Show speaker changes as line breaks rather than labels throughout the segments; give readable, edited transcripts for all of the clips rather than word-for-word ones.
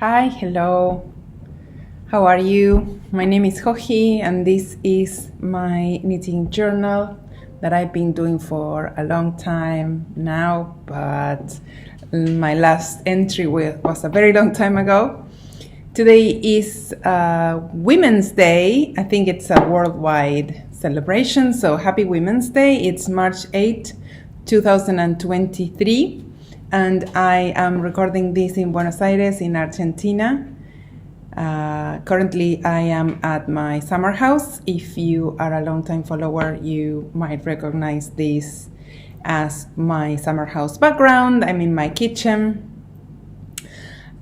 Hi, hello. How are you? My name is Joji and this is my knitting journal that I've been doing for a long time now, but my last entry was a very long time ago. Today is Women's Day. I think it's a worldwide celebration, so happy Women's Day. It's March 8, 2023, and I am recording this in Buenos Aires in Argentina. Currently I am at my summer house. If you are a long-time follower, you might recognize this as my summer house background. I'm in my kitchen.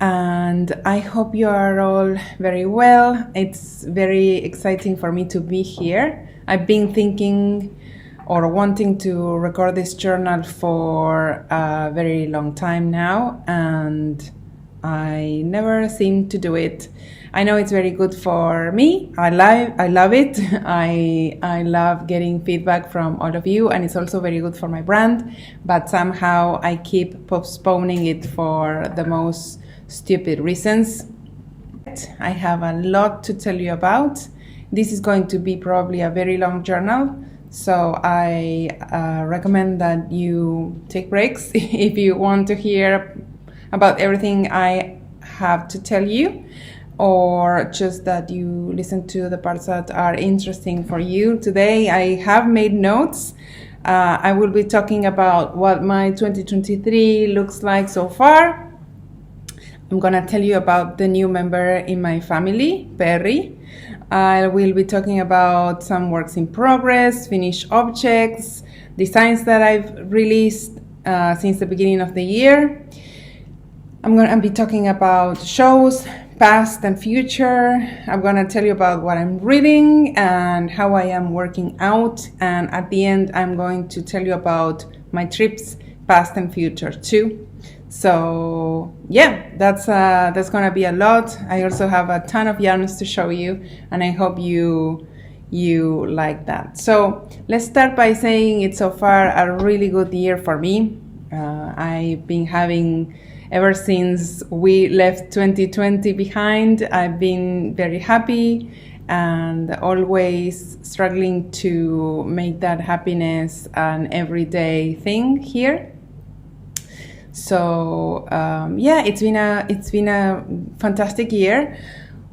And I hope you are all very well. It's very exciting for me to be here. I've been thinking or wanting to record this journal for a very long time now, and I never seem to do it. I know it's very good for me. I love it. I love getting feedback from all of you, and it's also very good for my brand, but somehow I keep postponing it for the most stupid reasons. I have a lot to tell you about. This is going to be probably a very long journal, so I recommend that you take breaks if you want to hear about everything I have to tell you, or just that you listen to the parts that are interesting for you. Today I have made notes. I will be talking about what my 2023 looks like so far. I'm gonna tell you about the new member in my family, PRAIRIE. I will be talking about some works in progress, finished objects, designs that I've released since the beginning of the year. I'm gonna be talking about shows, past and future. I'm gonna tell you about what I'm reading and how I am working out. And at the end, I'm going to tell you about my trips, past and future too. So yeah, that's gonna be a lot. I also have a ton of yarns to show you, and I hope you like that. So let's start by saying it's so far a really good year for me. I've been having, ever since we left 2020 behind, I've been very happy and always struggling to make that happiness an everyday thing here. So yeah, it's been a fantastic year.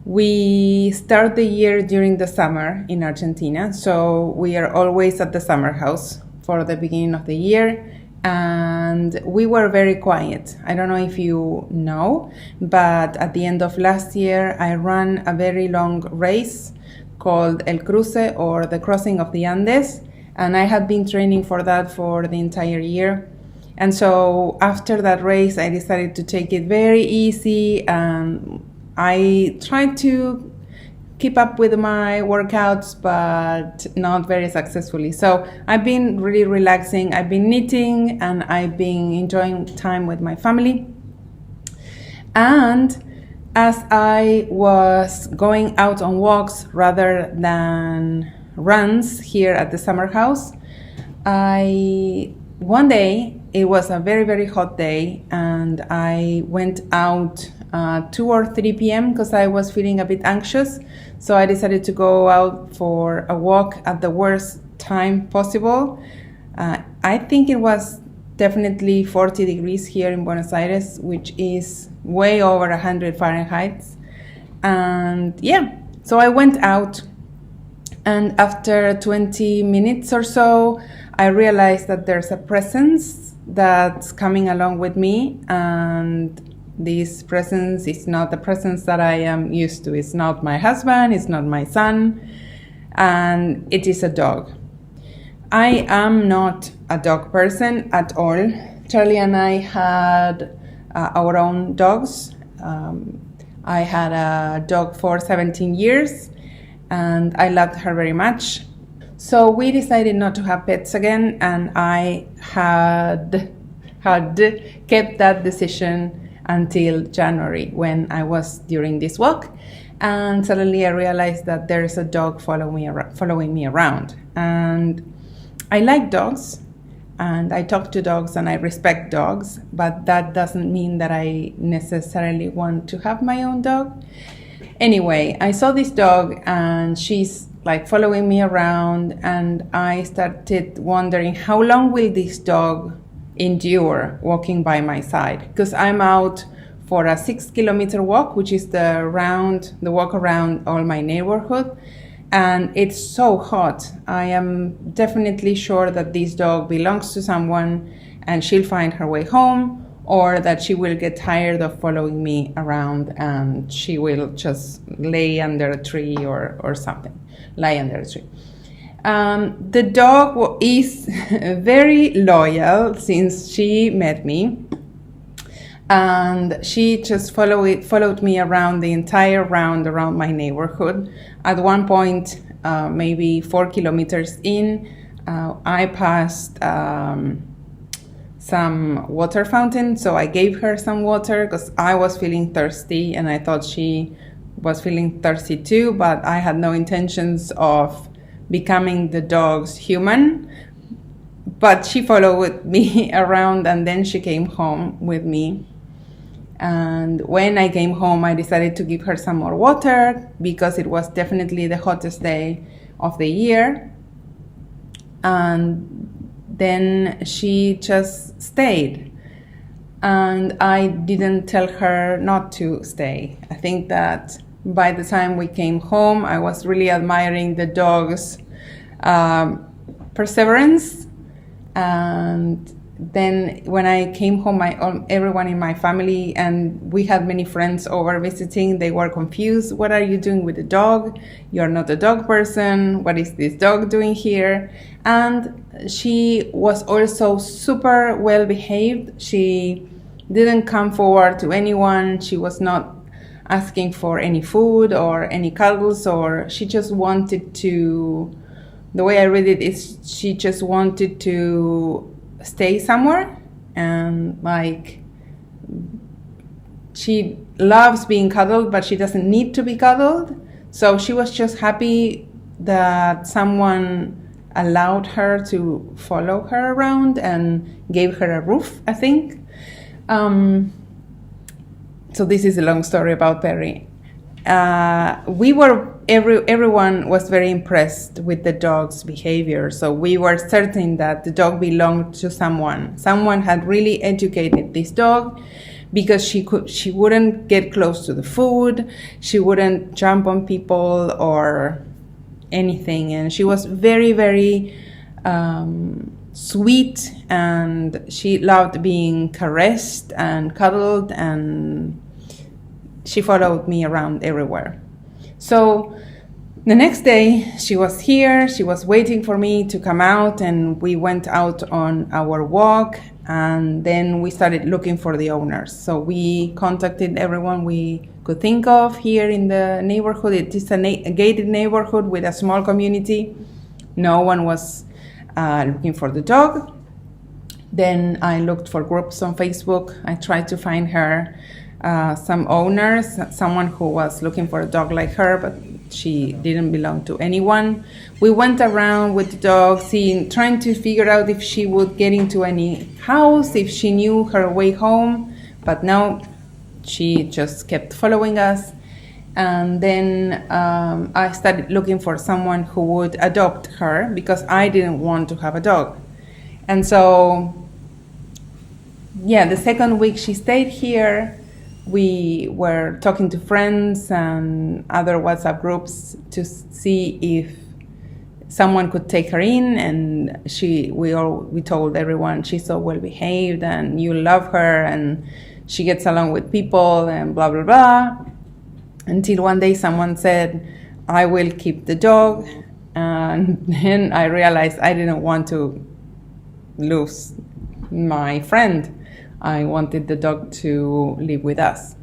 We start the year during the summer in Argentina, so we are always at the summer house for the beginning of the year, and we were very quiet. I don't know if you know, but at the end of last year I ran a very long race called El Cruce, or the Crossing of the Andes, and I had been training for that for the entire year. And so after that race, I decided to take it very easy, and I tried to keep up with my workouts, but not very successfully. So I've been really relaxing. I've been knitting, and I've been enjoying time with my family. And as I was going out on walks rather than runs here at the summer house, one day, it was a very, very hot day, and I went out 2 or 3 p.m. because I was feeling a bit anxious. So I decided to go out for a walk at the worst time possible. I think it was definitely 40 degrees here in Buenos Aires, which is way over 100 Fahrenheit. And yeah, so I went out, and after 20 minutes or so, I realized that there's a presence that's coming along with me, and this presence is not the presence that I am used to. It's not my husband, it's not my son, and it is a dog. I am not a dog person at all. Charlie and I had our own dogs. I had a dog for 17 years, and I loved her very much. So we decided not to have pets again, and I had kept that decision until January, when I was during this walk, and suddenly I realized that there's a dog following me around. And I like dogs, And I talk to dogs and I respect dogs, but that doesn't mean that I necessarily want to have my own dog. Anyway, I saw this dog and she's like following me around, and I started wondering, how long will this dog endure walking by my side? Because I'm out for a 6-kilometer walk, which is the walk around all my neighborhood. And it's so hot. I am definitely sure that this dog belongs to someone and she'll find her way home, or that she will get tired of following me around and she will just lay under a tree or something, lie under a tree. The dog is very loyal since she met me. And she just followed me around the entire round around my neighborhood. At one point, maybe 4 kilometers in, I passed some water fountain, so I gave her some water because I was feeling thirsty and I thought she was feeling thirsty too, but I had no intentions of becoming the dog's human. But she followed me around and then she came home with me. And when I came home, I decided to give her some more water because it was definitely the hottest day of the year. And then she just stayed. And I didn't tell her not to stay. I think that by the time we came home, I was really admiring the dog's perseverance. And then when I came home, everyone in my family, and we had many friends over visiting, they were confused. What are you doing with the dog? You're not a dog person. What is this dog doing here? And she was also super well behaved. She didn't come forward to anyone. She was not asking for any food or any cuddles, or she just wanted to, the way I read it is she just wanted to stay somewhere, and like she loves being cuddled, but she doesn't need to be cuddled. So she was just happy that someone allowed her to follow her around and gave her a roof, I think. So this is a long story about PRAIRIE. Everyone was very impressed with the dog's behavior. So we were certain that the dog belonged to someone. Someone had really educated this dog, because she wouldn't get close to the food. She wouldn't jump on people or anything. And she was very, very sweet, and she loved being caressed and cuddled, and she followed me around everywhere. So the next day she was here, she was waiting for me to come out, and we went out on our walk, and then we started looking for the owners. So we contacted everyone we could think of here in the neighborhood. It is a gated neighborhood with a small community. No one was looking for the dog. Then I looked for groups on Facebook. I tried to find her some owners, someone who was looking for a dog like her, but she didn't belong to anyone. We went around with the dog, trying to figure out if she would get into any house, if she knew her way home, but no, she just kept following us. And then I started looking for someone who would adopt her, because I didn't want to have a dog. And so, yeah, the second week she stayed here. We were talking to friends and other WhatsApp groups to see if someone could take her in, and we told everyone she's so well behaved and you love her and she gets along with people and blah blah blah. Until one day someone said, I will keep the dog, and then I realized I didn't want to lose my friend. I wanted the dog to live with us.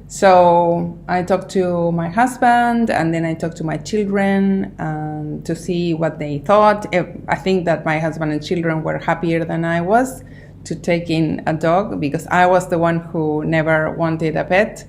So I talked to my husband, and then I talked to my children to see what they thought. I think that my husband and children were happier than I was to take in a dog, because I was the one who never wanted a pet.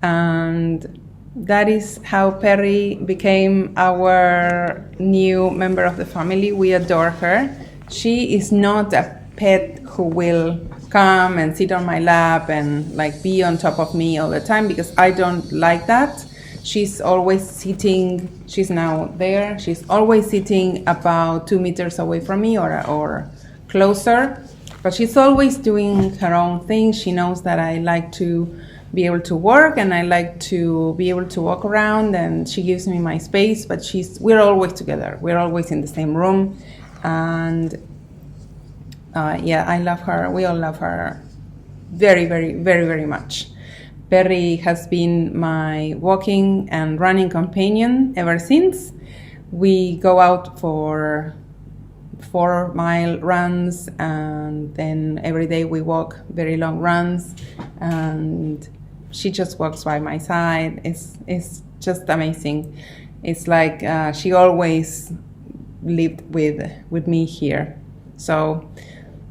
And that is how PRAIRIE became our new member of the family. We adore her. She is not a pet who will come and sit on my lap and like be on top of me all the time, because I don't like that. She's always sitting, she's now there, she's always sitting about 2 meters away from me or closer, but she's always doing her own thing. She knows that I like to be able to work and I like to be able to walk around, and she gives me my space, but we're always together. We're always in the same room, and yeah, I love her. We all love her very, very, very, very much. Perry has been my walking and running companion ever since. We go out for 4-mile runs, and then every day we walk very long runs, and she just walks by my side. It's just amazing. It's like she always lived with me here. So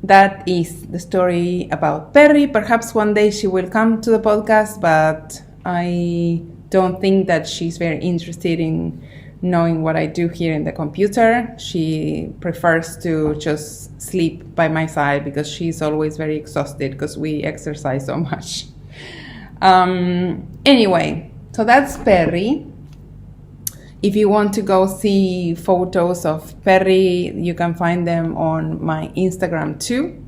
that is the story about Perry. Perhaps one day she will come to the podcast, but I don't think that she's very interested in knowing what I do here in the computer. She prefers to just sleep by my side because she's always very exhausted because we exercise so much. Anyway, so that's Perry. If you want to go see photos of Perry, you can find them on my Instagram too.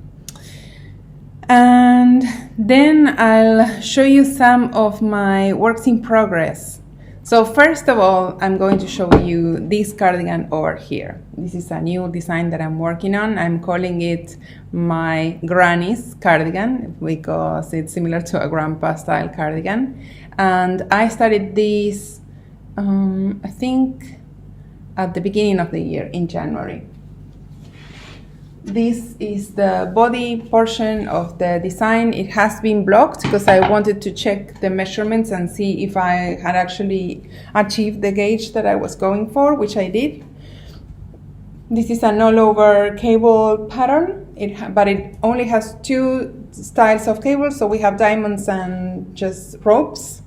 And then I'll show you some of my works in progress. So first of all, I'm going to show you this cardigan over here. This is a new design that I'm working on. I'm calling it my granny's cardigan because it's similar to a grandpa style cardigan. And I started this I think at the beginning of the year, in January. This is the body portion of the design. It has been blocked because I wanted to check the measurements and see if I had actually achieved the gauge that I was going for, which I did. This is an all-over cable pattern, but it only has 2 styles of cables, so we have diamonds and just ropes.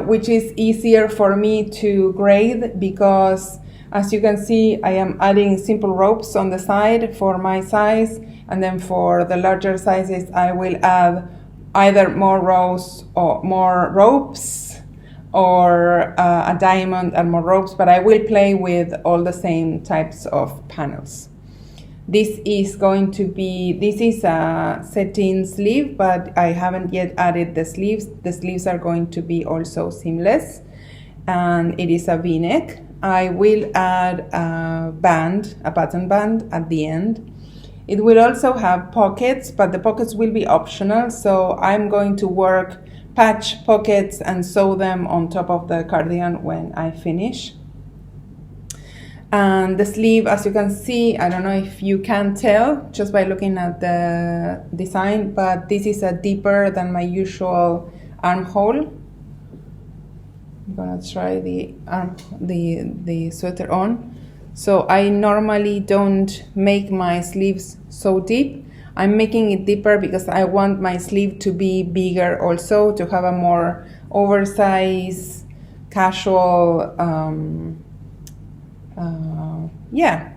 Which is easier for me to grade because, as you can see, I am adding simple ropes on the side for my size, and then for the larger sizes I will add either more rows or more ropes or a diamond and more ropes, but I will play with all the same types of panels. This is a satin sleeve, but I haven't yet added the sleeves. The sleeves are going to be also seamless, and it is a V-neck. I will add a button band at the end. It will also have pockets, but the pockets will be optional, so I'm going to work patch pockets and sew them on top of the cardigan when I finish. And the sleeve, as you can see, I don't know if you can tell just by looking at the design, but this is a deeper than my usual armhole. I'm gonna try the sweater on. So I normally don't make my sleeves so deep. I'm making it deeper because I want my sleeve to be bigger also, to have a more oversized, casual,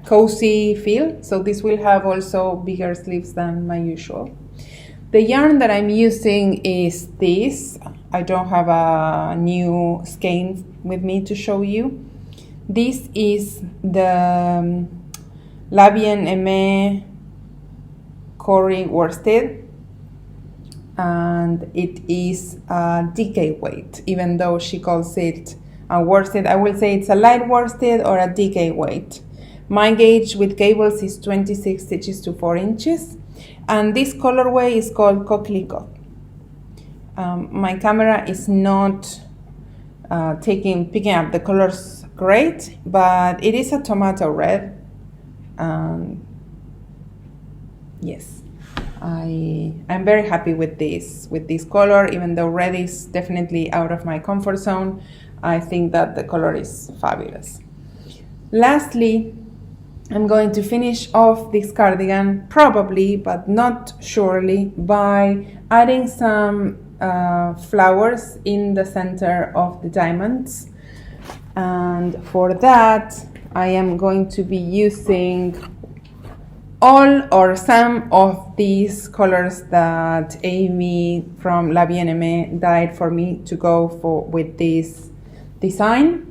cozy feel. So this will have also bigger sleeves than my usual. The yarn that I'm using is this. I don't have a new skein with me to show you. This is the Bien Aimée Corrie Worsted, and it is a DK weight, even though she calls it a worsted. I will say it's a light worsted or a DK weight. My gauge with cables is 26 stitches to 4 inches, and this colorway is called Coquelicot. My camera is not picking up the colors great, but it is a tomato red. Yes, I'm very happy with this color, even though red is definitely out of my comfort zone. I think that the color is fabulous. Lastly, I'm going to finish off this cardigan, probably, but not surely, by adding some flowers in the center of the diamonds. And for that, I am going to be using all or some of these colors that Amy from La Bien Aimée dyed for me to go for with this design.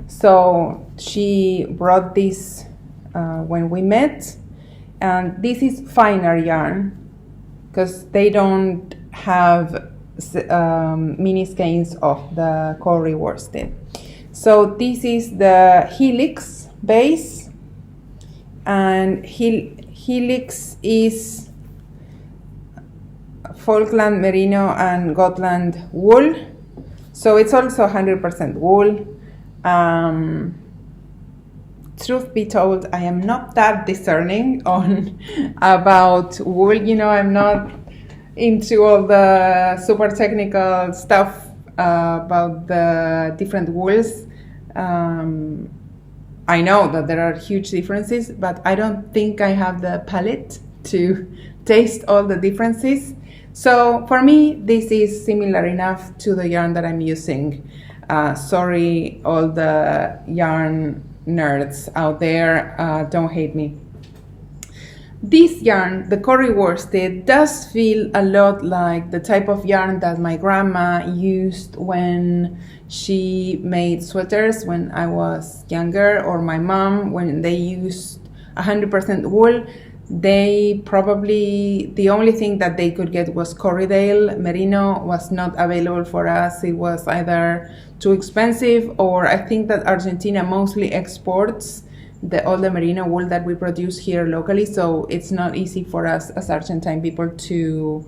So she brought this when we met, and this is finer yarn because they don't have mini skeins of the Corrie Worsted. So this is the Helix base, and Helix is Falkland Merino and Gotland wool, so it's also 100% wool. Truth be told, I am not that discerning on about wool. You know, I'm not into all the super technical stuff about the different wools. I know that there are huge differences, but I don't think I have the palate to taste all the differences. So for me, this is similar enough to the yarn that I'm using. Sorry, all the yarn nerds out there, don't hate me. This yarn, the Corrie Worsted, does feel a lot like the type of yarn that my grandma used when she made sweaters when I was younger, or my mom when they used 100% wool. They probably, the only thing that they could get was Corriedale. Merino was not available for us. It was either too expensive, or I think that Argentina mostly exports all the merino wool that we produce here locally, so it's not easy for us as Argentine people to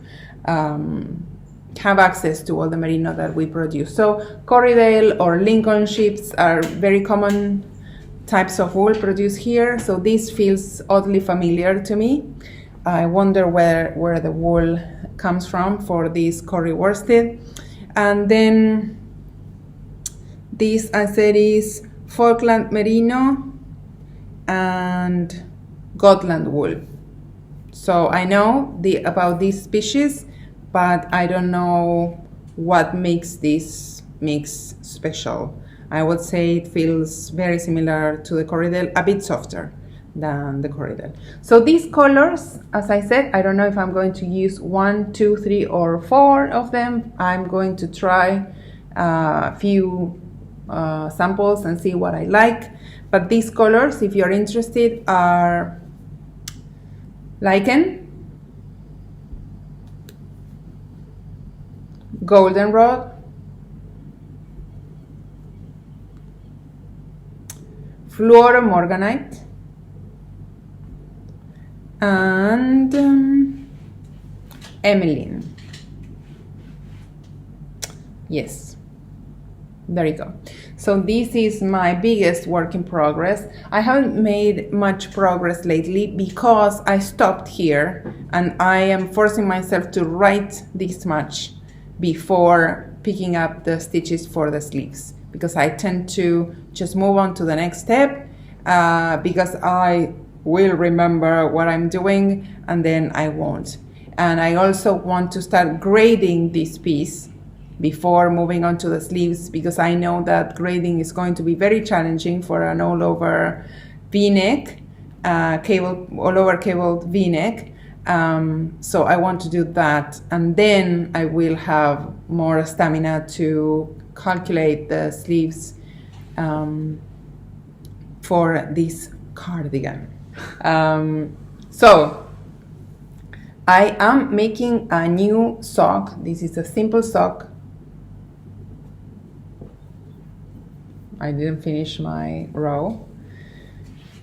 have access to all the merino that we produce. So Corriedale or Lincoln sheeps are very common types of wool produced here, so this feels oddly familiar to me. I wonder where the wool comes from for this Corrie Worsted. And then this, I said, is Falkland Merino and Gotland wool. So I know about this species, but I don't know what makes this mix special. I would say it feels very similar to the Corriedale, a bit softer than the Corriedale. So these colors, as I said, I don't know if I'm going to use 1, 2, 3, or 4 of them. I'm going to try a few samples and see what I like. But these colors, if you're interested, are Lichen, Goldenrod, Fluoromorganite, and Emeline. Yes, there you go. So this is my biggest work in progress. I haven't made much progress lately because I stopped here, and I am forcing myself to write this much before picking up the stitches for the sleeves, because I tend to just move on to the next step because I will remember what I'm doing and then I won't. And I also want to start grading this piece before moving on to the sleeves, because I know that grading is going to be very challenging for an all-over V-neck, all-over cabled V-neck. So I want to do that, and then I will have more stamina to calculate the sleeves for this cardigan. So I am making a new sock. This is a simple sock. I didn't finish my row.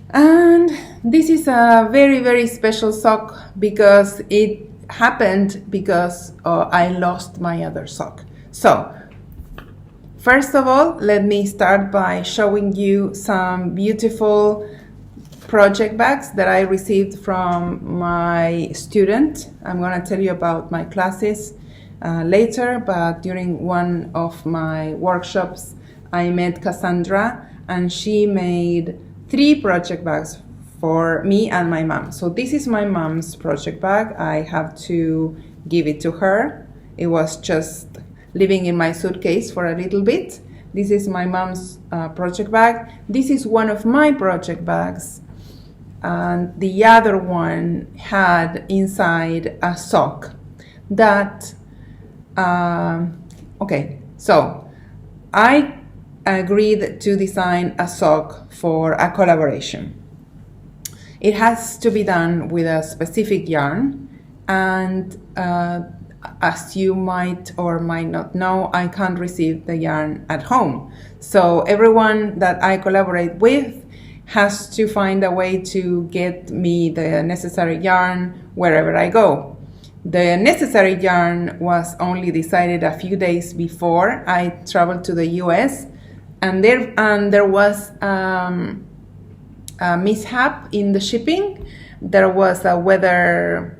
And this is a very, very special sock because it happened because I lost my other sock. So first of all, let me start by showing you some beautiful project bags that I received from my student. I'm going to tell you about my classes later, but during one of my workshops I met Cassandra, and she made 3 project bags for me and my mom. So this is my mom's project bag. I have to give it to her. It was just living in my suitcase for a little bit. This is my mom's project bag. This is one of my project bags. And the other one had inside a sock that, okay, so I agreed to design a sock for a collaboration. It has to be done with a specific yarn, and as you might or might not know, I can't receive the yarn at home. So everyone that I collaborate with has to find a way to get me the necessary yarn wherever I go. The necessary yarn was only decided a few days before I traveled to the US, and there was a mishap in the shipping. There was a weather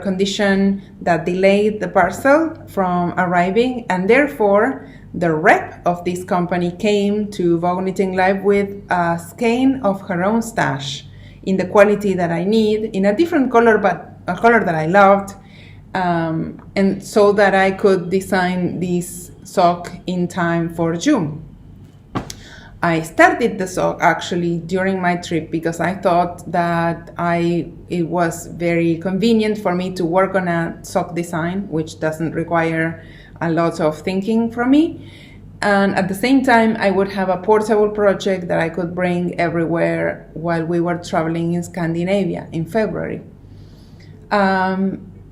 condition that delayed the parcel from arriving, and therefore the rep of this company came to Vogue Knitting Live with a skein of her own stash in the quality that I need, in a different color, but a color that I loved, and so that I could design this sock in time for June. I started the sock actually during my trip because I thought that it was very convenient for me to work on a sock design, which doesn't require a lot of thinking from me. And at the same time, I would have a portable project that I could bring everywhere while we were traveling in Scandinavia in February.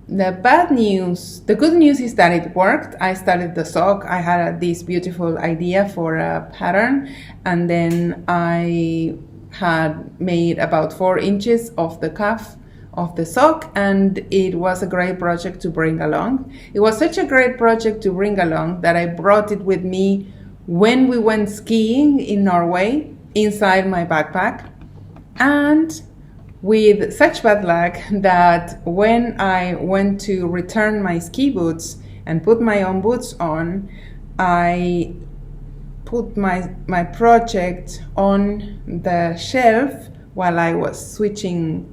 The good news is that it worked. I started the sock. I had this beautiful idea for a pattern, and then I had made about 4 inches of the cuff of the sock, and it was a great project to bring along. It was such a great project to bring along that I brought it with me when we went skiing in Norway inside my backpack, and with such bad luck that when I went to return my ski boots and put my own boots on, I put my project on the shelf while I was switching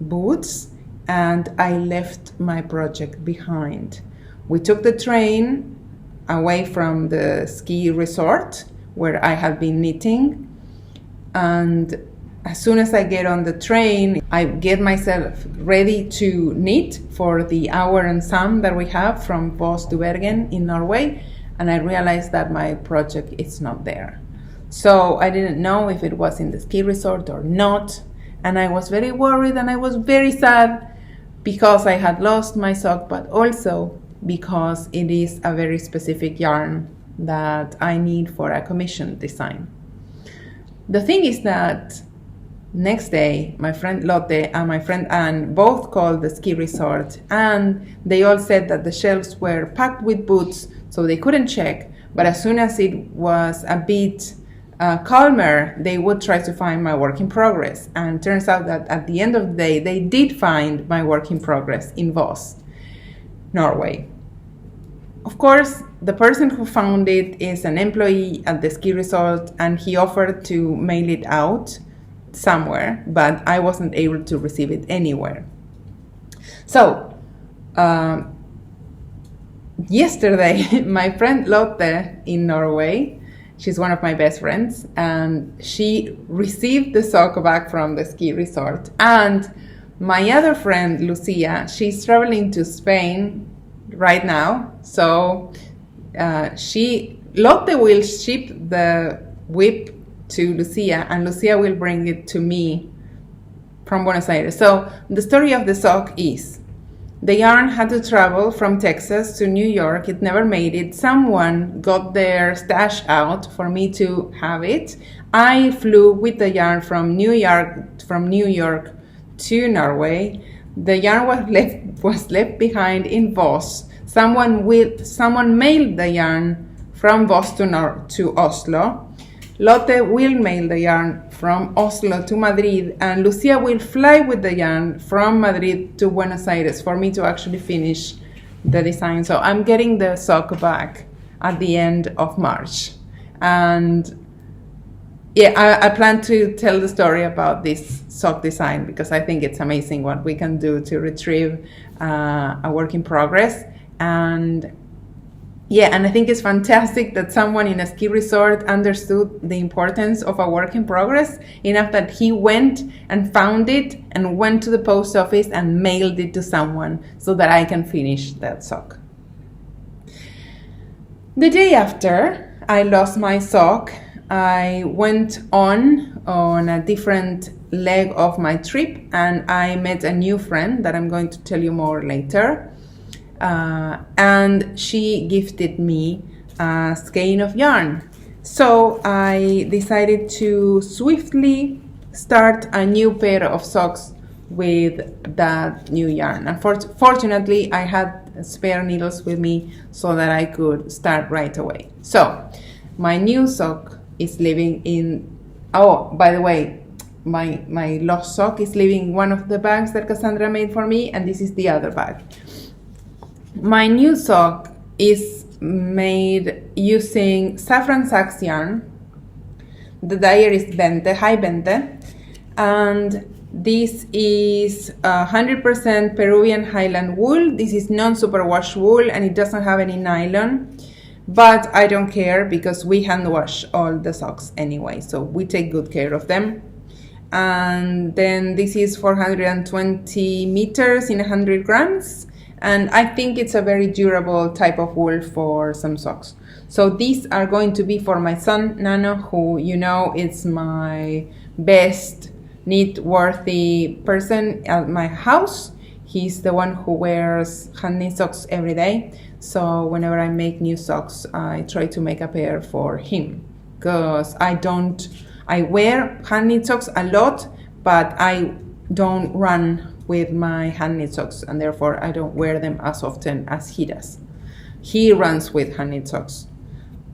boots, and I left my project behind. We took the train away from the ski resort where I had been knitting, and as soon as I get on the train, I get myself ready to knit for the hour and some that we have from Voss to Bergen in Norway, and I realized that my project is not there. So I didn't know if it was in the ski resort or not, and I was very worried and I was very sad because I had lost my sock, but also because it is a very specific yarn that I need for a commission design. The thing is that next day, my friend Lotte and my friend Anne both called the ski resort, and they all said that the shelves were packed with boots, so they couldn't check. But as soon as it was a bit calmer, they would try to find my work in progress. And turns out that at the end of the day, they did find my work in progress in Voss, Norway. Of course, the person who found it is an employee at the ski resort, and he offered to mail it out somewhere, but I wasn't able to receive it anywhere. So yesterday, my friend Lotte in Norway, she's one of my best friends, and she received the sock back from the ski resort. And my other friend Lucia, she's traveling to Spain right now, so Lotte will ship the whip to Lucia, and Lucia will bring it to me from Buenos Aires. So the story of the sock is, the yarn had to travel from Texas to New York. It never made it. Someone got their stash out for me to have it. I flew with the yarn from New York to Norway. The yarn was left behind in Voss. Someone mailed the yarn from Voss to Oslo. Lotte will mail the yarn from Oslo to Madrid, and Lucia will fly with the yarn from Madrid to Buenos Aires for me to actually finish the design. So I'm getting the sock back at the end of March. And yeah, I plan to tell the story about this sock design because I think it's amazing what we can do to retrieve a work in progress. And Yeah, and I think it's fantastic that someone in a ski resort understood the importance of a work in progress enough that he went and found it and went to the post office and mailed it to someone so that I can finish that sock. The day after I lost my sock, I went on a different leg of my trip, and I met a new friend that I'm going to tell you more later. And she gifted me a skein of yarn. So I decided to swiftly start a new pair of socks with that new yarn. And fortunately, I had spare needles with me so that I could start right away. So my new sock is living in, oh, by the way, my lost sock is living in one of the bags that Cassandra made for me, and this is the other bag. My new sock is made using Safransax yarn. The dye is Bente, high Bente, and this is 100% Peruvian Highland wool. This is non-superwash wool, and it doesn't have any nylon, but I don't care because we hand wash all the socks anyway, so we take good care of them. And then this is 420 meters in 100 grams. And I think it's a very durable type of wool for some socks. So these are going to be for my son, Nano, who, you know, is my best knit-worthy person at my house. He's the one who wears hand knit socks every day. So whenever I make new socks, I try to make a pair for him. Because I wear hand knit socks a lot, but I don't run with my hand knit socks, and therefore I don't wear them as often as he does. He runs with hand knit socks,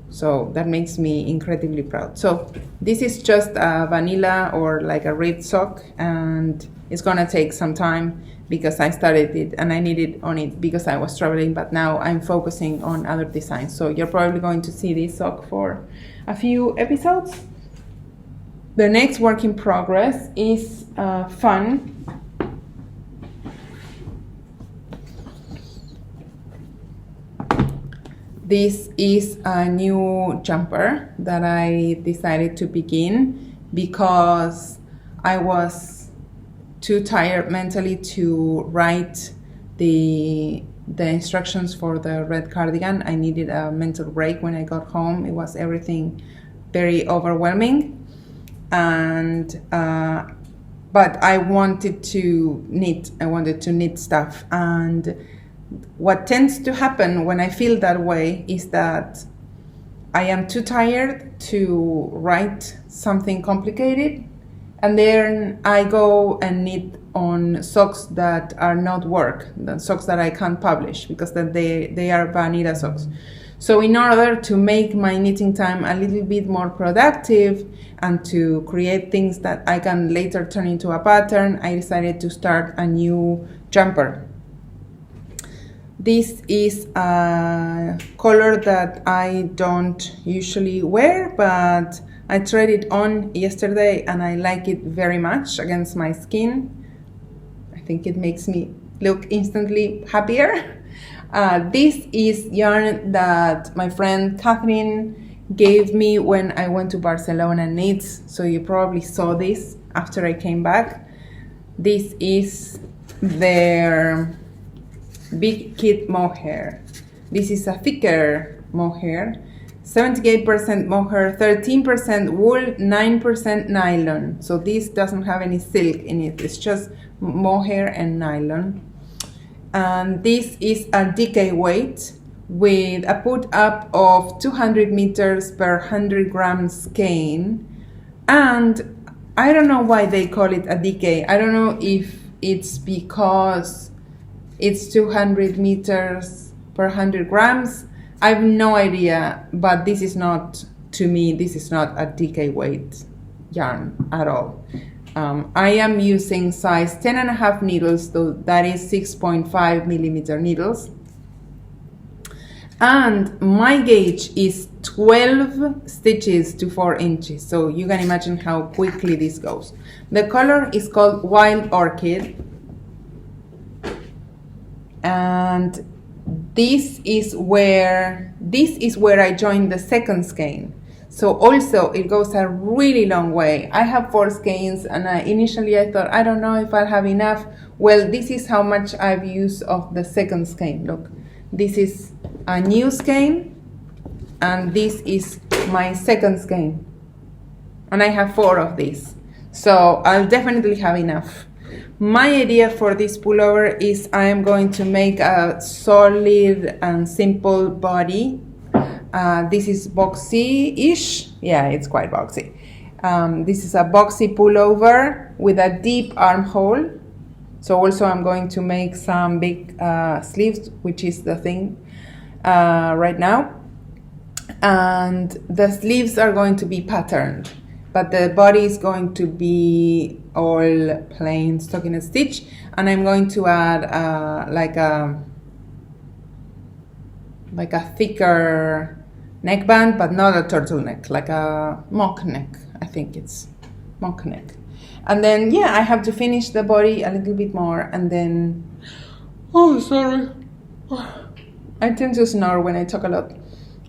so that makes me incredibly proud. So this is just a vanilla or like a red sock, and it's gonna take some time because I started it and I needed on it because I was traveling, but now I'm focusing on other designs. So you're probably going to see this sock for a few episodes. The next work in progress is fun. This is a new jumper that I decided to begin because I was too tired mentally to write the instructions for the red cardigan. I needed a mental break when I got home. It was everything very overwhelming, and but I wanted to knit. I wanted to knit stuff, and what tends to happen when I feel that way is that I am too tired to write something complicated, and then I go and knit on socks that are not work, the socks that I can't publish because then they are vanilla socks. So in order to make my knitting time a little bit more productive and to create things that I can later turn into a pattern, I decided to start a new jumper. This is a color that I don't usually wear, but I tried it on yesterday and I like it very much against my skin. I think it makes me look instantly happier. This is yarn that my friend Catherine gave me when I went to Barcelona Knits, so you probably saw this after I came back. This is their Big Kit Mohair. This is a thicker mohair, 78% mohair, 13% wool, 9% nylon. So this doesn't have any silk in it, it's just mohair and nylon. And this is a DK weight with a put up of 200 meters per 100 grams skein. And I don't know why they call it a DK. I don't know if it's because it's 200 meters per 100 grams. I have no idea, but this is not, to me, this is not a DK weight yarn at all. I am using size 10.5 needles, so that is 6.5 millimeter needles. And my gauge is 12 stitches to 4 inches, so you can imagine how quickly this goes. The color is called Wild Orchid, and this is where I joined the second skein. So also it goes a really long way. I have 4 skeins, and initially I thought, I don't know if I'll have enough. Well, this is how much I've used of the second skein. Look, this is a new skein, and this is my second skein. And I have 4 of these. So I'll definitely have enough. My idea for this pullover is I am going to make a solid and simple body. This is boxy-ish. Yeah, it's quite boxy. This is a boxy pullover with a deep armhole. So also I'm going to make some big sleeves, which is the thing right now. And the sleeves are going to be patterned, but the body is going to be all plain stocking stitch. And I'm going to add like a thicker neckband, but not a turtleneck, like a mock neck. I think it's mock neck. And then, yeah, I have to finish the body a little bit more, and then, oh, sorry. I tend to snore when I talk a lot.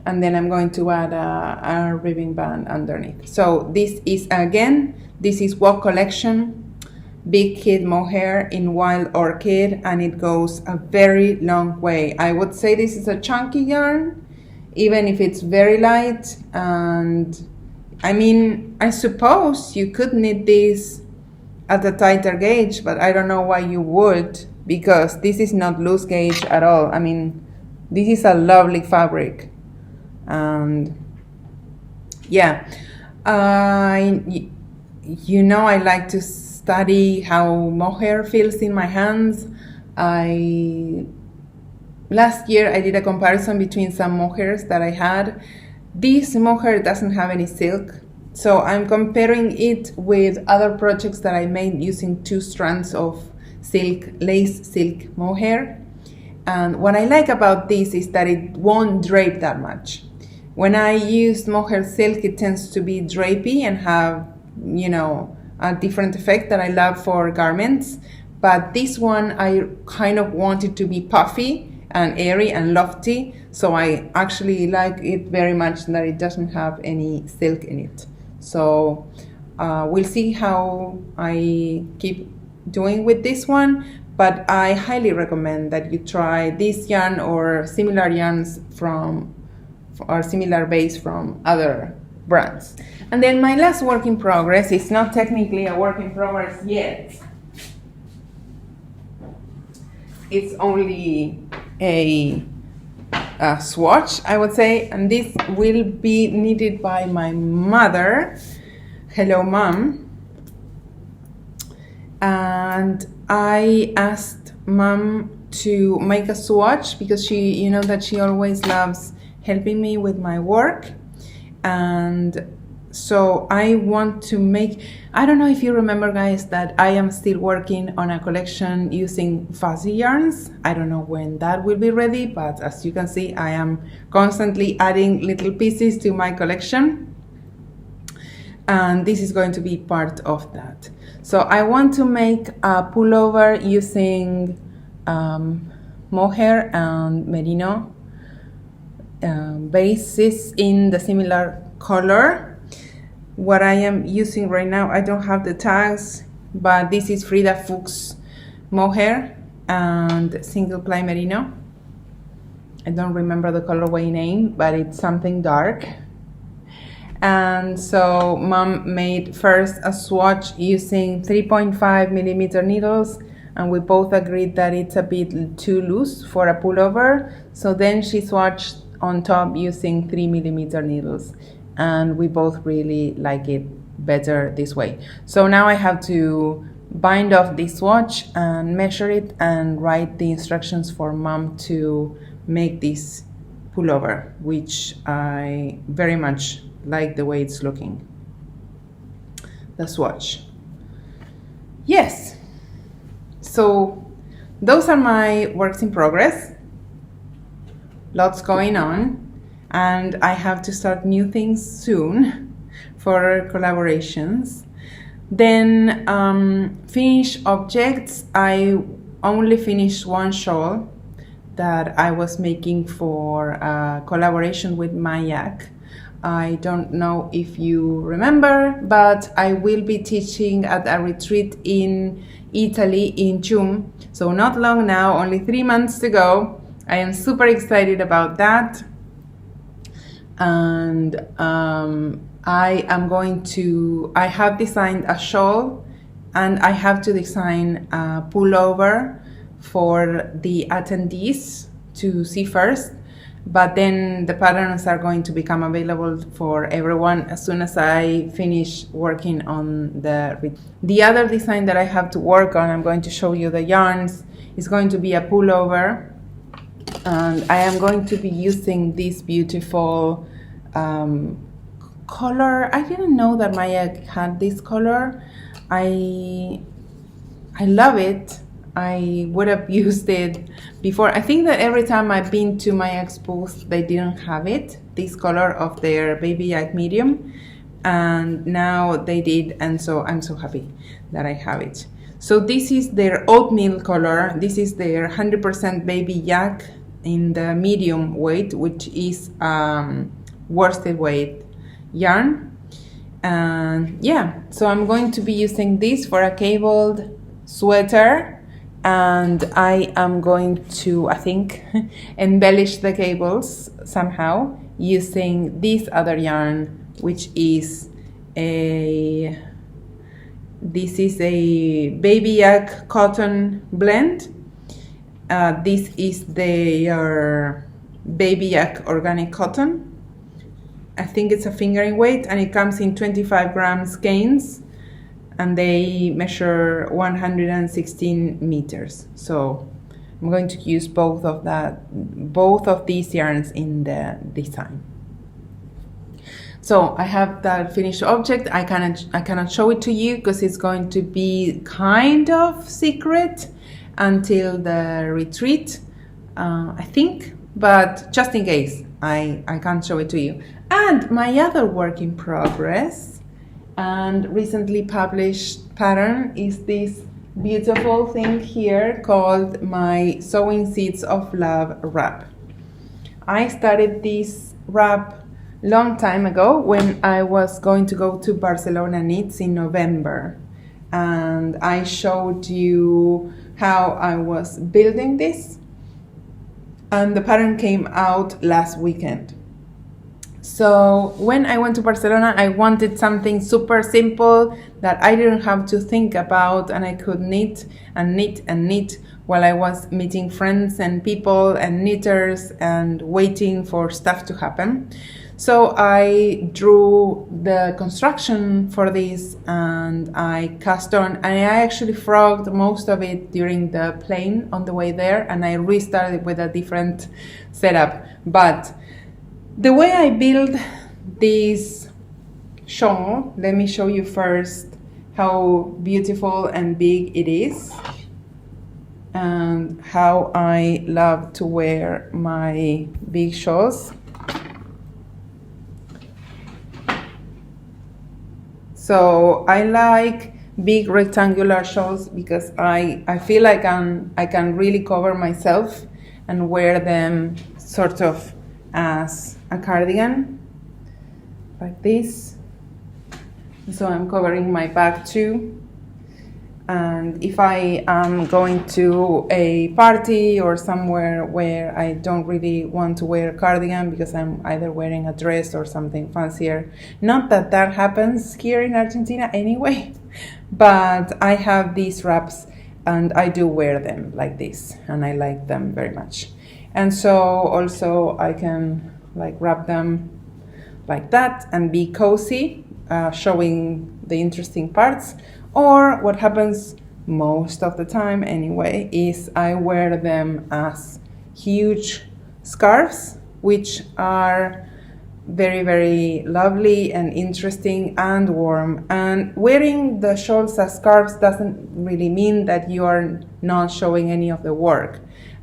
And then I'm going to add a ribbon band underneath. So this is, again, this is Vogue Collection, Big Kid Mohair in Wild Orchid, and it goes a very long way. I would say this is a chunky yarn, even if it's very light. And I mean, I suppose you could knit this at a tighter gauge, but I don't know why you would, because this is not loose gauge at all. I mean, this is a lovely fabric. And yeah, you know, I like to study how mohair feels in my hands. Last year I did a comparison between some mohairs that I had. This mohair doesn't have any silk, so I'm comparing it with other projects that I made using 2 strands of silk, lace silk mohair. And what I like about this is that it won't drape that much. When I use mohair silk, it tends to be drapey and have, you know, a different effect that I love for garments. But this one, I kind of want it to be puffy and airy and lofty. So I actually like it very much that it doesn't have any silk in it. So we'll see how I keep doing with this one. But I highly recommend that you try this yarn or similar yarns from, or similar base from other brands. And then my last work in progress, it's not technically a work in progress yet. It's only a swatch, I would say, and this will be knitted by my mother. Hello, Mom. And I asked Mom to make a swatch because she, you know, that she always loves helping me with my work. And so I want to make, I don't know if you remember, guys, that I am still working on a collection using fuzzy yarns. I don't know when that will be ready, but as you can see, I am constantly adding little pieces to my collection. And this is going to be part of that. So I want to make a pullover using mohair and merino bases in the similar color. What I am using right now, I don't have the tags, but this is Frida Fuchs mohair and single ply merino. I don't remember the colorway name, but it's something dark. And so Mom made first a swatch using 3.5 millimeter needles, and we both agreed that it's a bit too loose for a pullover. So then she swatched on top using 3 millimeter needles, and we both really like it better this way. So now I have to bind off this swatch and measure it and write the instructions for Mom to make this pullover, which I very much like the way it's looking. The swatch. Yes. So those are my works in progress. Lots going on, and I have to start new things soon for collaborations. Then finished objects, I only finished one shawl that I was making for a collaboration with MYAK. I don't know if you remember, but I will be teaching at a retreat in Italy in June. So not long now, only 3 months to go. I am super excited about that. And I have designed a shawl, and I have to design a pullover for the attendees to see first. But then the patterns are going to become available for everyone as soon as I finish working on the other design that I have to work on. I'm going to show you the yarns. It's going to be a pullover, and I am going to be using this beautiful color. I didn't know that MYAK had this color. I love it. I would have used it before. I think that every time I've been to MYAK's booth, they didn't have it, this color of their baby yak medium, and now they did, and so I'm so happy that I have it. So this is their oatmeal color. This is their 100% baby yak in the medium weight, which is worsted weight yarn. And yeah, so I'm going to be using this for a cabled sweater. And I am going to, I think, embellish the cables somehow using this other yarn, which is this is a baby yak cotton blend. This is their baby yak organic cotton. I think it's a fingering weight, and it comes in 25 grams skeins. And they measure 116 meters. So I'm going to use both of these yarns in the design. So I have that finished object. I cannot show it to you because it's going to be kind of secret until the retreat, I think. But just in case, I can't show it to you. And my other work in progress and recently published pattern is this beautiful thing here called my Sewing Seeds of Love wrap. I started this wrap long time ago when I was going to go to Barcelona Knits in November, and I showed you how I was building this, and the pattern came out last weekend. So when I went to Barcelona, I wanted something super simple that I didn't have to think about, and I could knit and knit and knit while I was meeting friends and people and knitters and waiting for stuff to happen. So I drew the construction for this, and I cast on, and I actually frogged most of it during the plane on the way there, and I restarted with a different setup. But the way I build this shawl, let me show you first how beautiful and big it is, and how I love to wear my big shawls. So I like big rectangular shawls because I feel like I can really cover myself and wear them sort of as a cardigan, like this. So I'm covering my back too. And if I am going to a party or somewhere where I don't really want to wear a cardigan because I'm either wearing a dress or something fancier, not that that happens here in Argentina anyway, but I have these wraps and I do wear them like this, and I like them very much. And so also I can like wrap them like that and be cozy, showing the interesting parts. Or what happens most of the time anyway is I wear them as huge scarves, which are very, very lovely and interesting and warm. And wearing the shawls as scarves doesn't really mean that you are not showing any of the work.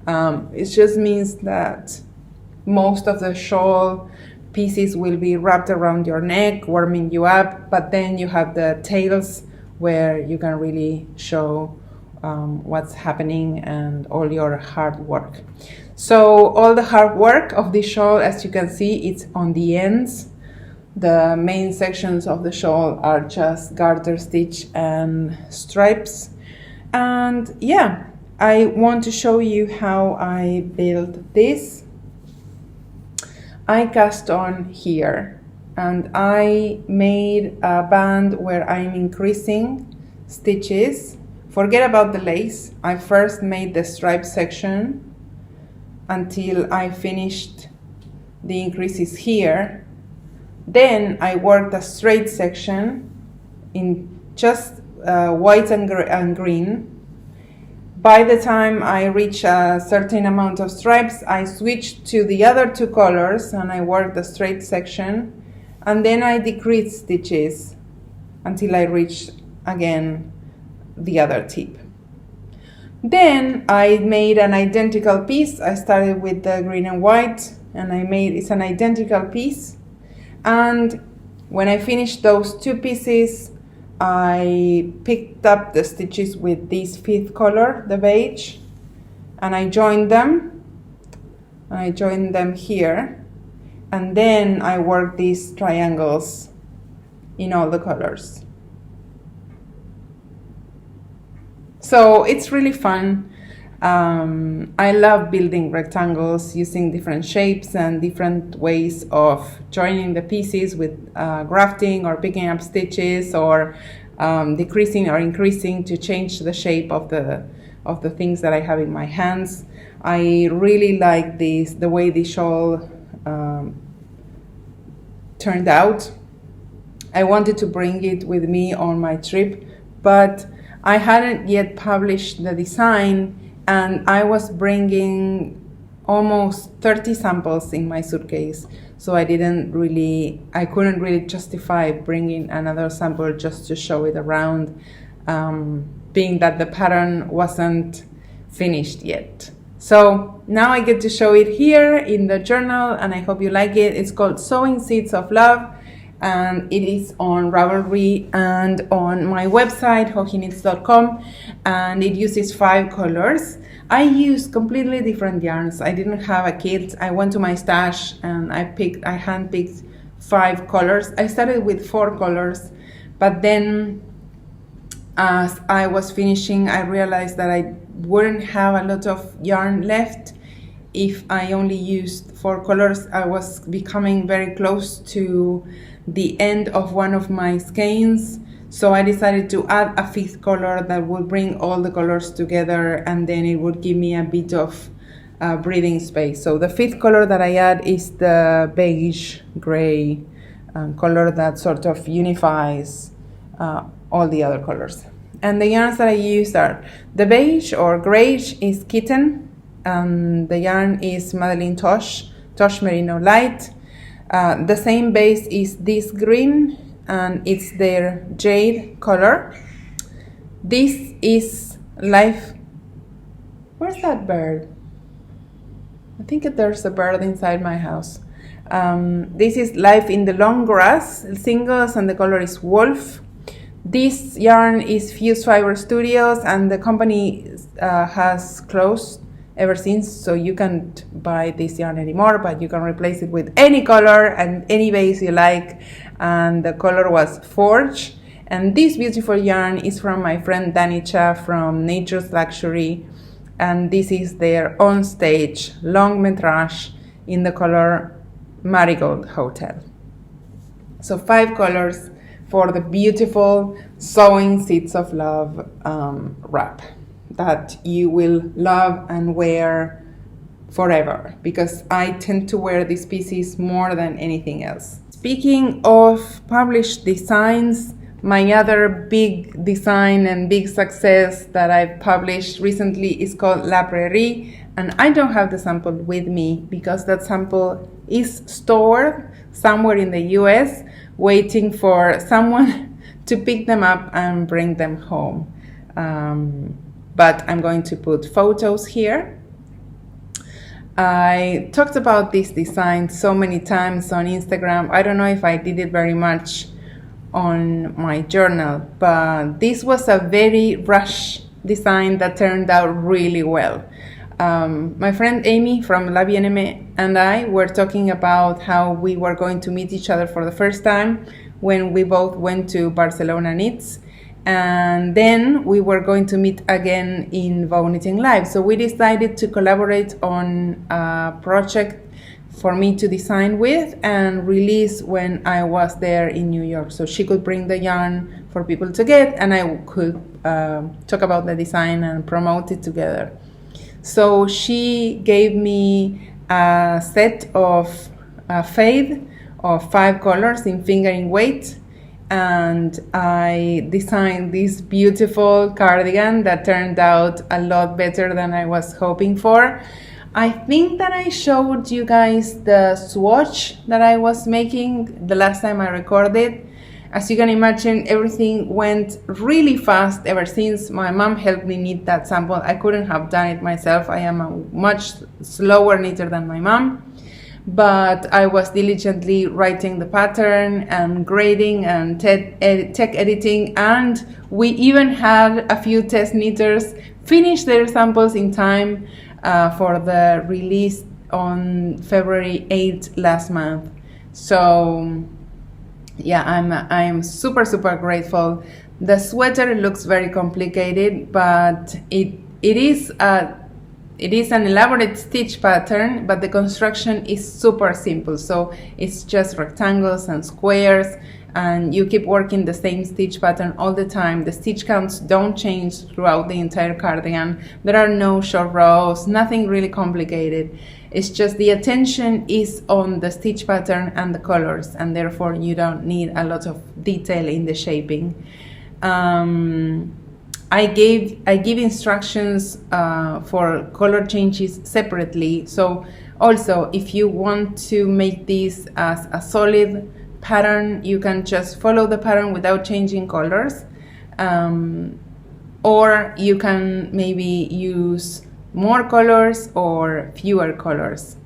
It just means that most of the shawl pieces will be wrapped around your neck, warming you up, but then you have the tails where you can really show what's happening and all your hard work. So all the hard work of this shawl, as you can see, it's on the ends. The main sections of the shawl are just garter stitch and stripes. And yeah, I want to show you how I built this. I cast on here and I made a band where I'm increasing stitches. Forget about the lace. I first made the stripe section until I finished the increases here. Then I worked a straight section in just white and green. By the time I reached a certain amount of stripes, I switched to the other two colors and I worked the straight section, and then I decreased stitches until I reached again the other tip. Then I made an identical piece. I started with the green and white and it's an identical piece. And when I finished those two pieces, I picked up the stitches with this fifth color, the beige, and I joined them. I joined them here, and then I worked these triangles in all the colors. So it's really fun. I love building rectangles using different shapes and different ways of joining the pieces with grafting or picking up stitches or decreasing or increasing to change the shape of the things that I have in my hands. I really like the way the shawl turned out. I wanted to bring it with me on my trip, but I hadn't yet published the design, and I was bringing almost 30 samples in my suitcase, so I couldn't really justify bringing another sample just to show it around, being that the pattern wasn't finished yet. So now I get to show it here in the journal, and I hope you like it. It's called Sewing Seeds of Love, and it is on Ravelry and on my website jojiknits.com, and it uses 5 colors. I used completely different yarns. I didn't have a kit. I went to my stash and I handpicked 5 colors. I started with 4 colors, but then as I was finishing, I realized that I wouldn't have a lot of yarn left if I only used 4 colors. I was becoming very close to the end of one of my skeins, so I decided to add a 5th color that would bring all the colors together, and then it would give me a bit of breathing space. So the 5th color that I add is the beige gray color that sort of unifies all the other colors. And the yarns that I use are the beige or grayish is Kitten, the yarn is Madeline Tosh Merino Light. The same base is this green, and it's their jade color. This is Life. Where's that bird? I think there's a bird inside my house. This is Life in the Long Grass singles, and the color is Wolf. This yarn is Fuse Fiber Studios, and the company has closed ever since, so you can't buy this yarn anymore, but you can replace it with any color and any base you like, and the color was Forge. And this beautiful yarn is from my friend Danica from Nature's Luxury, and this is their on stage long metrage in the color Marigold Hotel. So 5 colors for the beautiful Sewing Seeds of Love wrap that you will love and wear forever, because I tend to wear these pieces more than anything else. Speaking of published designs, my other big design and big success that I've published recently is called La Prairie, and I don't have the sample with me because that sample is stored somewhere in the US waiting for someone to pick them up and bring them home. But I'm going to put photos here. I talked about this design so many times on Instagram. I don't know if I did it very much on my journal, but this was a very rush design that turned out really well. my friend Amy from Bien Aimée and I were talking about how we were going to meet each other for the first time when we both went to Barcelona Knits, and then we were going to meet again in Vogue Knitting Live. So we decided to collaborate on a project for me to design with and release when I was there in New York. So she could bring the yarn for people to get, and I could talk about the design and promote it together. So she gave me a set of fade of 5 colors in fingering weight, and I designed this beautiful cardigan that turned out a lot better than I was hoping for. I think that I showed you guys the swatch that I was making the last time I recorded. As you can imagine, everything went really fast ever since my mom helped me knit that sample. I couldn't have done it myself. I am a much slower knitter than my mom. But I was diligently writing the pattern and grading and tech editing, and we even had a few test knitters finish their samples in time for the release on February 8th last month. So yeah, I'm super grateful. The sweater looks very complicated, but it is an elaborate stitch pattern, but the construction is super simple. So it's just rectangles and squares, and you keep working the same stitch pattern all the time. The stitch counts don't change throughout the entire cardigan. There are no short rows, nothing really complicated. It's just the attention is on the stitch pattern and the colors, and therefore you don't need a lot of detail in the shaping. I give instructions for color changes separately. So also, if you want to make this as a solid pattern, you can just follow the pattern without changing colors, or you can maybe use more colors or fewer colors.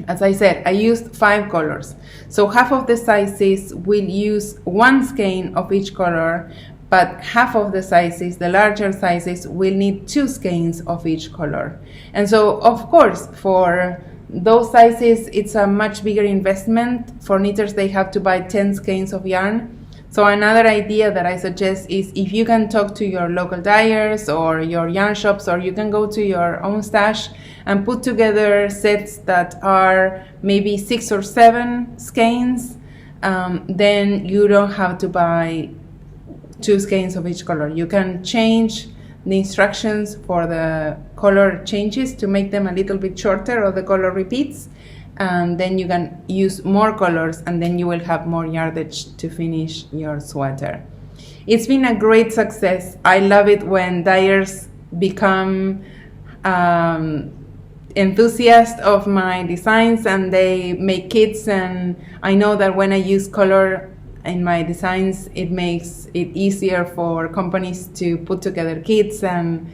As I said, I used 5 colors, so half of the sizes will use 1 skein of each color, but half of the sizes, the larger sizes, will need 2 skeins of each color. And so, of course, for those sizes, it's a much bigger investment. For knitters, they have to buy 10 skeins of yarn. So another idea that I suggest is, if you can talk to your local dyers or your yarn shops, or you can go to your own stash and put together sets that are maybe 6 or 7 skeins, then you don't have to buy 2 skeins of each color. You can change the instructions for the color changes to make them a little bit shorter, or the color repeats, and then you can use more colors, and then you will have more yardage to finish your sweater. It's been a great success. I love it when dyers become enthusiasts of my designs and they make kits, and I know that when I use color in my designs, it makes it easier for companies to put together kits and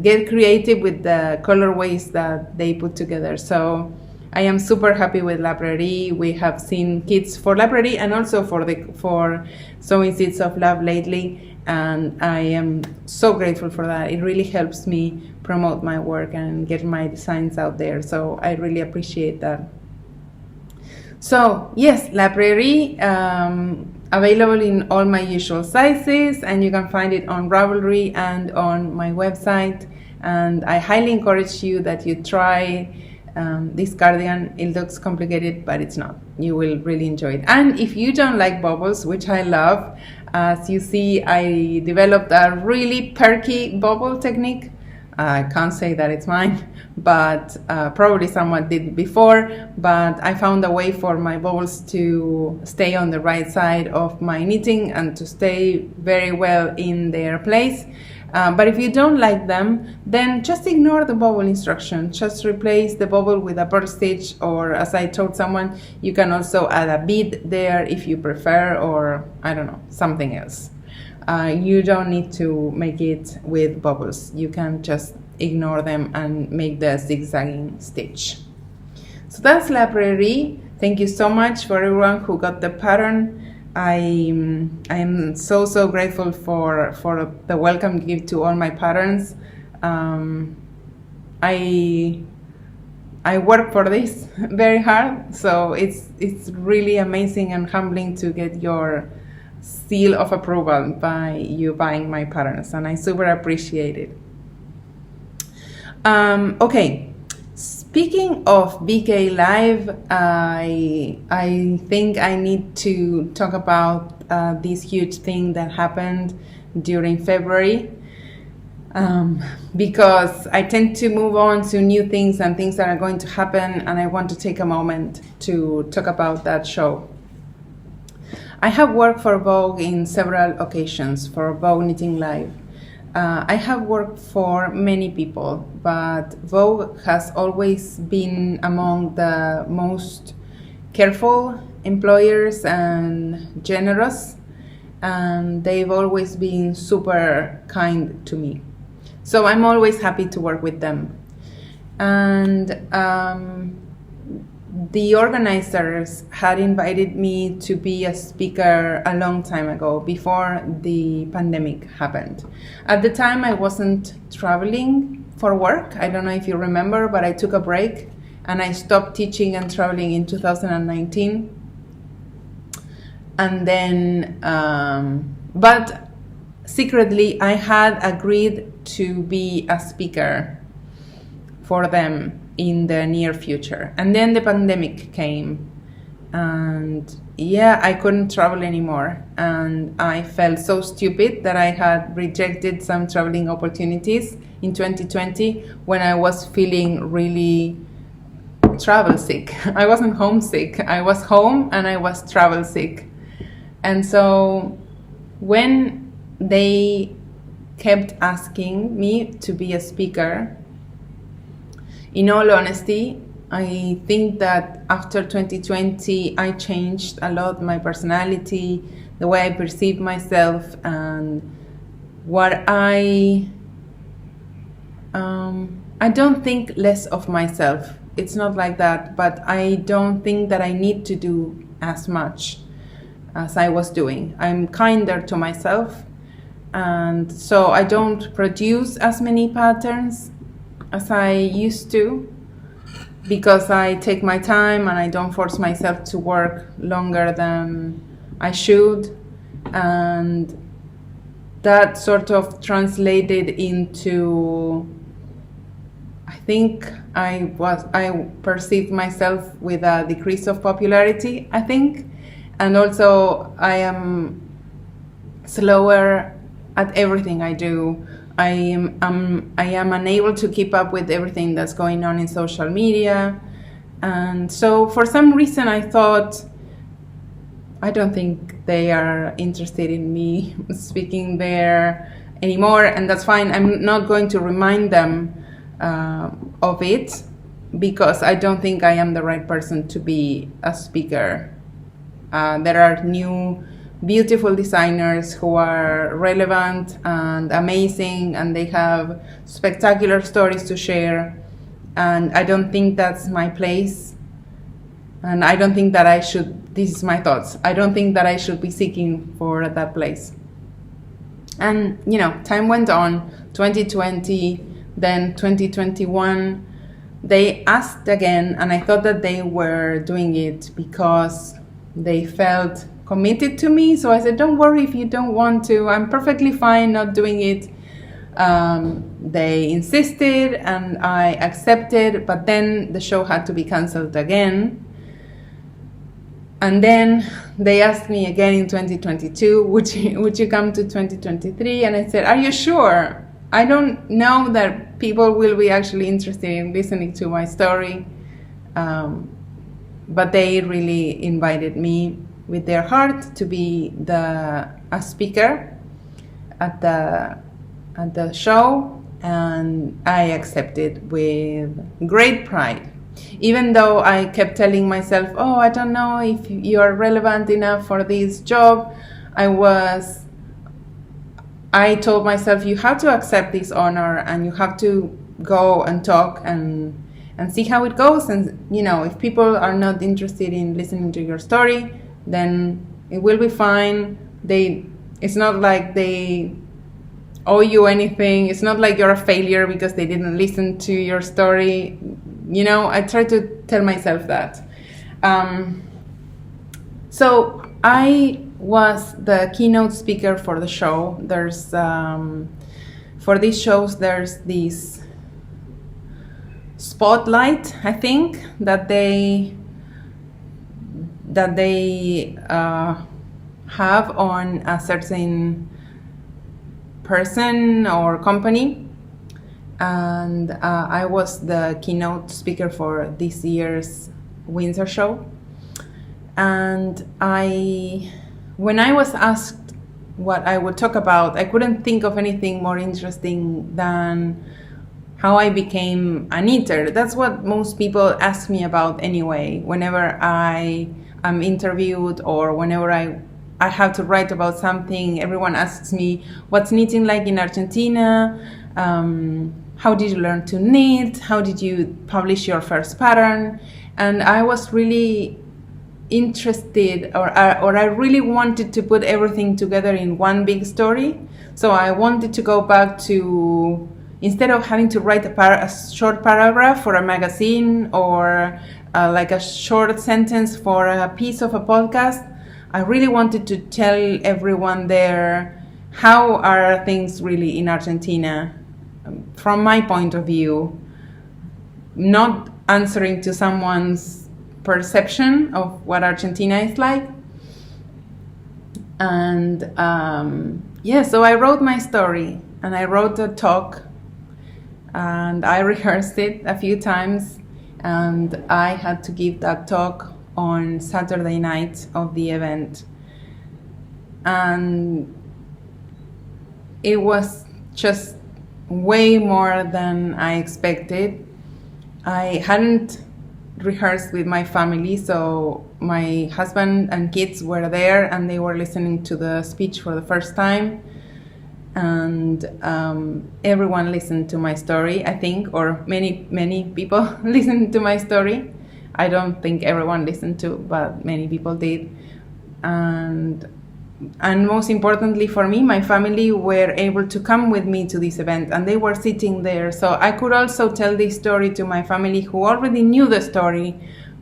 get creative with the colorways that they put together. So I am super happy with La PRAIRIE. We have seen kits for La PRAIRIE and also for Sewing Seeds of Love lately, and I am so grateful for that. It really helps me promote my work and get my designs out there, so I really appreciate that. So yes, La PRAIRIE, available in all my usual sizes, and you can find it on Ravelry and on my website, and I highly encourage you that you try this cardigan. It looks complicated, but it's not. You will really enjoy it. And if you don't like bubbles, which I love, as you see, I developed a really perky bubble technique. I can't say that it's mine, but probably someone did it before, but I found a way for my bubbles to stay on the right side of my knitting and to stay very well in their place. But if you don't like them, then just ignore the bubble instruction. Just replace the bubble with a purl stitch, or as I told someone, you can also add a bead there if you prefer, or I don't know, something else. You don't need to make it with bubbles. You can just ignore them and make the zigzagging stitch. So that's La PRAIRIE. Thank you so much for everyone who got the pattern. I am so grateful for the welcome gift to all my patterns. I work for this very hard, so it's really amazing and humbling to get your seal of approval by you buying my patterns, and I super appreciate it. Okay, speaking of BK Live, I think I need to talk about this huge thing that happened during February. Because I tend to move on to new things and things that are going to happen, and I want to take a moment to talk about that show. I have worked for Vogue in several occasions, for Vogue Knitting Live. I have worked for many people, but Vogue has always been among the most careful employers and generous, and they've always been super kind to me. So I'm always happy to work with them. And the organizers had invited me to be a speaker a long time ago, before the pandemic happened. At the time, I wasn't traveling for work. I don't know if you remember, but I took a break and I stopped teaching and traveling in 2019. And then, but secretly, I had agreed to be a speaker for them in the near future. And then the pandemic came, and yeah, I couldn't travel anymore. And I felt so stupid that I had rejected some traveling opportunities in 2020 when I was feeling really travel sick. I wasn't homesick. I was home and I was travel sick. And so when they kept asking me to be a speaker, in all honesty, I think that after 2020 I changed a lot my personality, the way I perceive myself, and what I don't think less of myself. It's not like that, but I don't think that I need to do as much as I was doing. I'm kinder to myself. And so I don't produce as many patterns as I used to, because I take my time and I don't force myself to work longer than I should. And that sort of translated into, I think I perceived myself with a decrease of popularity, I think. And also I am slower at everything I do. I am unable to keep up with everything that's going on in social media. And so for some reason I thought, I don't think they are interested in me speaking there anymore, and that's fine. I'm not going to remind them of it, because I don't think I am the right person to be a speaker. There are new beautiful designers who are relevant and amazing, and they have spectacular stories to share, and I don't think that's my place, and I don't think that I should, this is my thoughts, I don't think that I should be seeking for that place. And you know, time went on, 2020, then 2021, they asked again, and I thought that they were doing it because they felt committed to me. So I said, don't worry if you don't want to, I'm perfectly fine not doing it. They insisted and I accepted, but then the show had to be cancelled again. And then they asked me again in 2022, would you come to 2023? And I said, are you sure? I don't know that people will be actually interested in listening to my story. But they really invited me with their heart to be a speaker at the show, and I accepted with great pride. Even though I kept telling myself, oh, I don't know if you are relevant enough for this job, I told myself, you have to accept this honor and you have to go and talk and see how it goes. And you know, if people are not interested in listening to your story, then it will be fine. It's not like they owe you anything. It's not like you're a failure because they didn't listen to your story. You know, I try to tell myself that. So I was the keynote speaker for the show. There's for these shows there's this spotlight, I think, that they have on a certain person or company, and I was the keynote speaker for this year's Windsor show. And when I was asked what I would talk about, I couldn't think of anything more interesting than how I became a knitter. That's what most people ask me about anyway. Whenever I am interviewed or whenever I have to write about something, everyone asks me, what's knitting like in Argentina? How did you learn to knit? How did you publish your first pattern? And I was really interested, or I really wanted to put everything together in one big story. So I wanted to go back to, instead of having to write a short paragraph for a magazine or like a short sentence for a piece of a podcast, I really wanted to tell everyone there how are things really in Argentina from my point of view, not answering to someone's perception of what Argentina is like. And so I wrote my story and I wrote a talk and I rehearsed it a few times, and I had to give that talk on Saturday night of the event. And it was just way more than I expected. I hadn't rehearsed with my family, so my husband and kids were there and they were listening to the speech for the first time, and everyone listened to my story, I think, or many people listened to my story. I don't think everyone listened to, but many people did. And most importantly for me, my family were able to come with me to this event, and they were sitting there. So I could also tell this story to my family who already knew the story,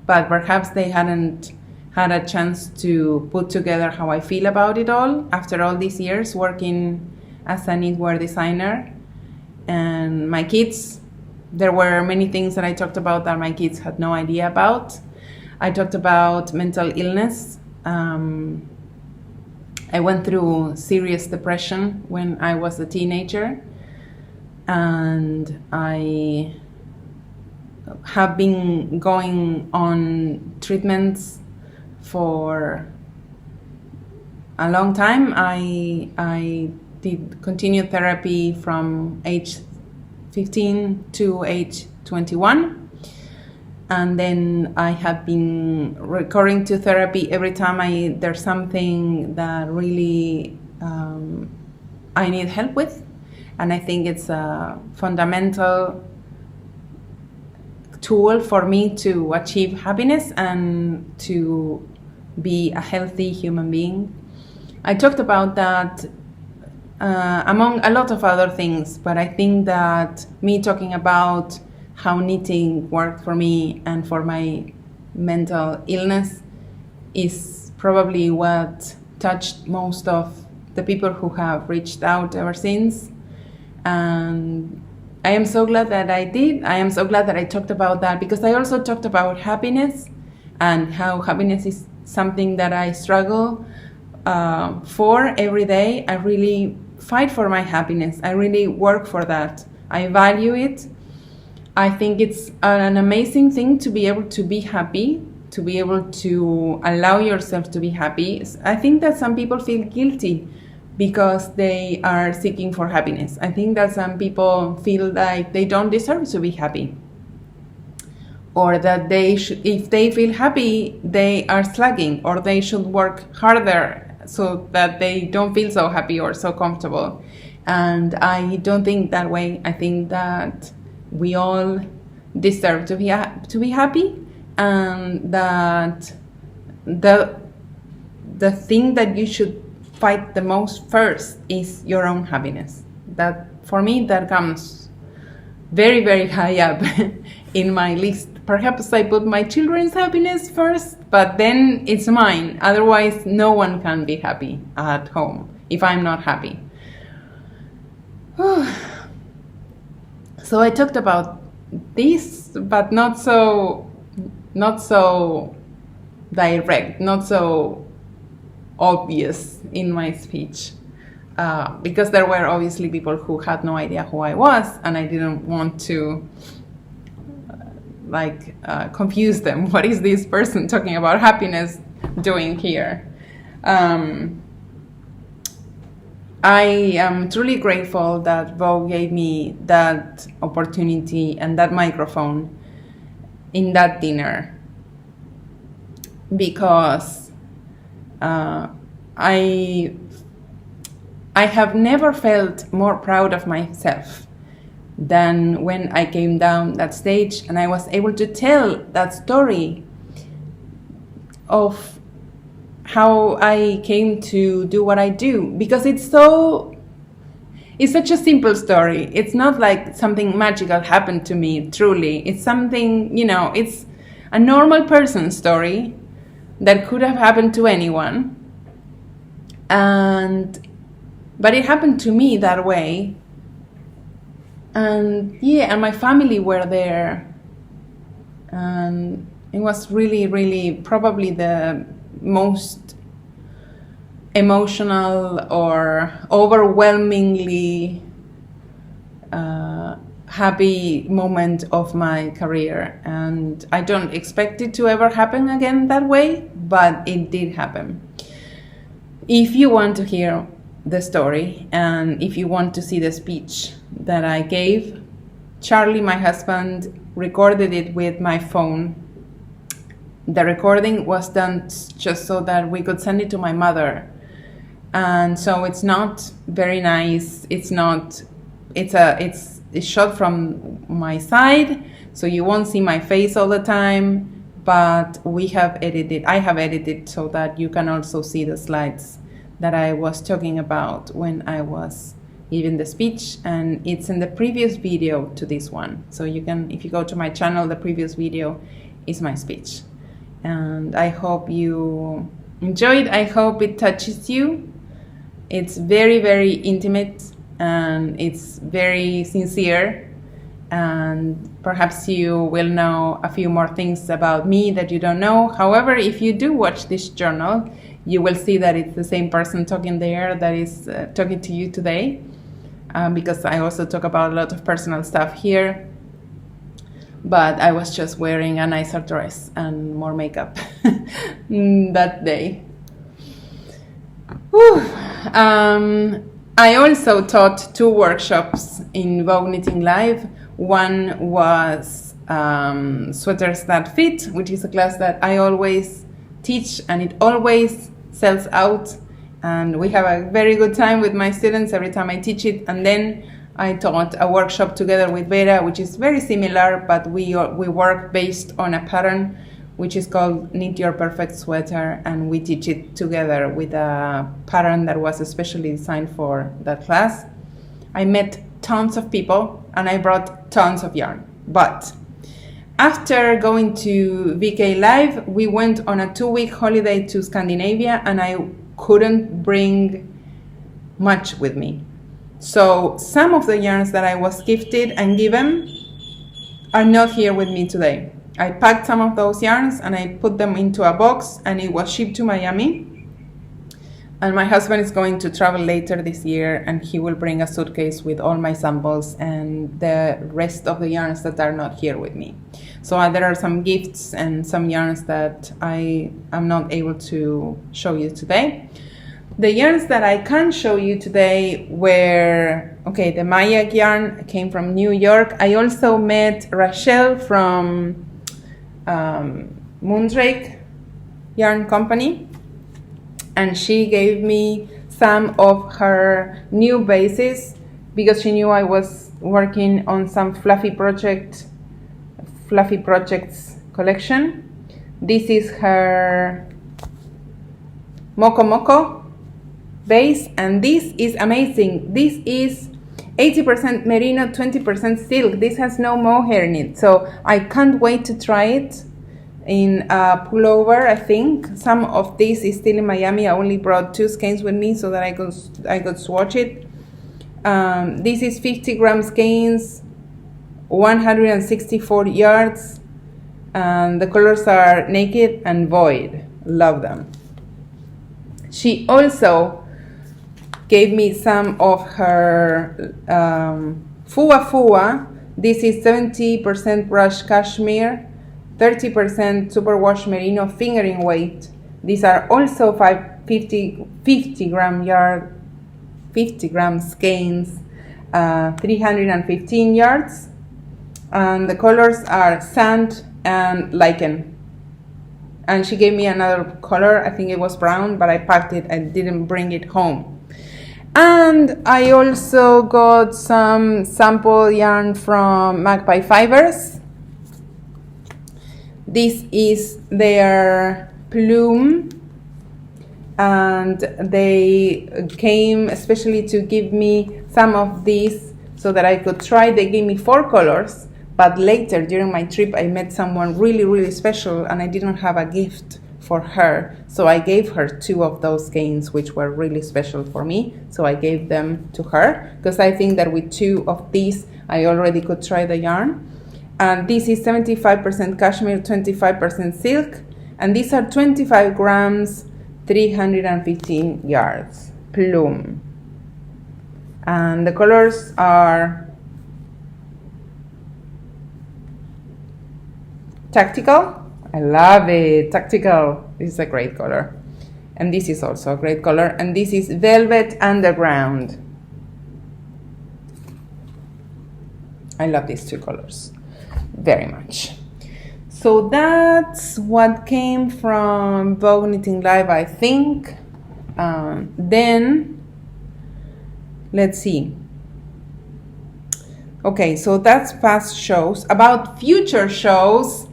but perhaps they hadn't had a chance to put together how I feel about it all after all these years working as a knitwear designer. And my kids, there were many things that I talked about that my kids had no idea about. I talked about mental illness. I went through serious depression when I was a teenager, and I have been going on treatments for a long time. I did continued therapy from age 15 to age 21. And then I have been recurring to therapy every time there's something that really I need help with. And I think it's a fundamental tool for me to achieve happiness and to be a healthy human being. I talked about that among a lot of other things, but I think that me talking about how knitting worked for me and for my mental illness is probably what touched most of the people who have reached out ever since. And I am so glad that I did. I am so glad that I talked about that, because I also talked about happiness and how happiness is something that I struggle for every day. I really fight for my happiness. I really work for that. I value it. I think it's an amazing thing to be able to be happy, to be able to allow yourself to be happy. I think that some people feel guilty because they are seeking for happiness. I think that some people feel like they don't deserve to be happy, or that if they feel happy, they are slacking, or they should work harder so that they don't feel so happy or so comfortable. And I don't think that way. I think that we all deserve to be happy, and that the thing that you should fight the most first is your own happiness. That for me, that comes very, very high up in my list. Perhaps I put my children's happiness first, but then it's mine. Otherwise, no one can be happy at home if I'm not happy. So I talked about this, but not so direct, not so obvious in my speech, because there were obviously people who had no idea who I was, and I didn't want to confuse them. What is this person talking about happiness doing here? I am truly grateful that Vogue gave me that opportunity and that microphone in that dinner, because I have never felt more proud of myself than when I came down that stage and I was able to tell that story of how I came to do what I do, because it's such a simple story. It's not like something magical happened to me, truly. It's something, it's a normal person's story that could have happened to anyone. But it happened to me that way. And and my family were there. And it was really, really probably the most emotional or overwhelmingly happy moment of my career, and I don't expect it to ever happen again that way, but it did happen. If you want to hear the story and if you want to see the speech that I gave, Charlie, my husband, recorded it with my phone. The recording was done just so that we could send it to my mother. And so it's not very nice. It's shot from my side, so you won't see my face all the time, but I have edited so that you can also see the slides that I was talking about when I was giving the speech, and it's in the previous video to this one. So you can, if you go to my channel, the previous video is my speech. And I hope you enjoyed. I hope it touches you. It's very, very intimate and it's very sincere. And perhaps you will know a few more things about me that you don't know. However, if you do watch this journal, you will see that it's the same person talking there that is talking to you today. Because I also talk about a lot of personal stuff here. But I was just wearing a nicer dress and more makeup that day. I also taught 2 workshops in Vogue Knitting Live. One was Sweaters That Fit, which is a class that I always teach and it always sells out. And we have a very good time with my students every time I teach it. And then I taught a workshop together with Frida, which is very similar, but we work based on a pattern which is called Knit Your Perfect Sweater, and we teach it together with a pattern that was especially designed for that class. I met tons of people and I brought tons of yarn. But after going to VK Live, we went on a 2-week holiday to Scandinavia and I couldn't bring much with me. So some of the yarns that I was gifted and given are not here with me today. I packed some of those yarns and I put them into a box and it was shipped to Miami. And my husband is going to travel later this year and he will bring a suitcase with all my samples and the rest of the yarns that are not here with me. So there are some gifts and some yarns that I am not able to show you today. The yarns that I can show you today were, the MYAK yarn came from New York. I also met Rachel from Moondrake Yarn Company, and she gave me some of her new bases because she knew I was working on some fluffy projects collection. This is her Moko Moko base, and this is amazing. This is 80% merino, 20% silk. This has no mohair in it, so I can't wait to try it in pullover. I think some of this is still in Miami. I only brought 2 skeins with me so that I could swatch it. This is 50 gram skeins, 164 yards, and the colors are naked and void. Love them. She also gave me some of her Fua. This is 70% brush cashmere, 30% superwash merino fingering weight. These are also 50 gram skeins, 315 yards, and the colors are sand and lichen. And she gave me another color, I think it was brown, but I packed it and didn't bring it home. And I also got some sample yarn from Magpie Fibers. This is their plume, and they came especially to give me some of these so that I could try. They gave me 4 colors, but later during my trip I met someone really special and I didn't have a gift for her, so I gave her 2 of those skeins which were really special for me, so I gave them to her because I think that with 2 of these I already could try the yarn. And this is 75% cashmere, 25% silk, and these are 25 grams, 315 yards, plume. And the colors are tactical. I love it. Tactical. This is a great color. And this is also a great color. And this is Velvet Underground. I love these 2 colors very much. So that's what came from Vogue Knitting Live, I think. Then, let's see. Okay, so that's past shows. About future shows,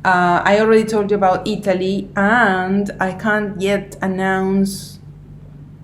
I already told you about Italy, and I can't yet announce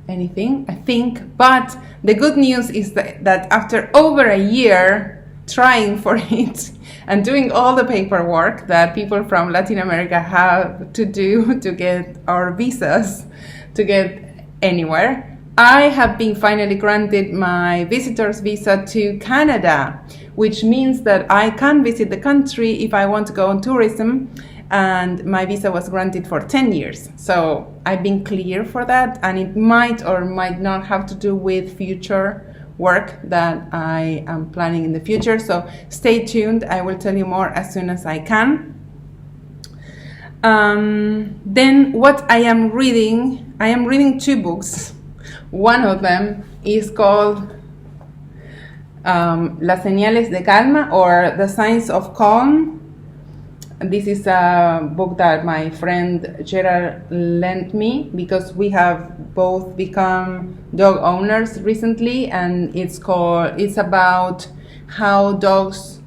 anything, I think. But the good news is that after over a year trying for it and doing all the paperwork that people from Latin America have to do to get our visas to get anywhere, I have been finally granted my visitor's visa to Canada, which means that I can visit the country if I want to go on tourism, and my visa was granted for 10 years. So I've been clear for that, and it might or might not have to do with future work that I am planning in the future. So stay tuned. I will tell you more as soon as I can. Then what I am reading 2 books. One of them is called Las Señales de Calma, or The Signs of Calm. This is a book that my friend Gerard lent me because we have both become dog owners recently, and it's about how dogs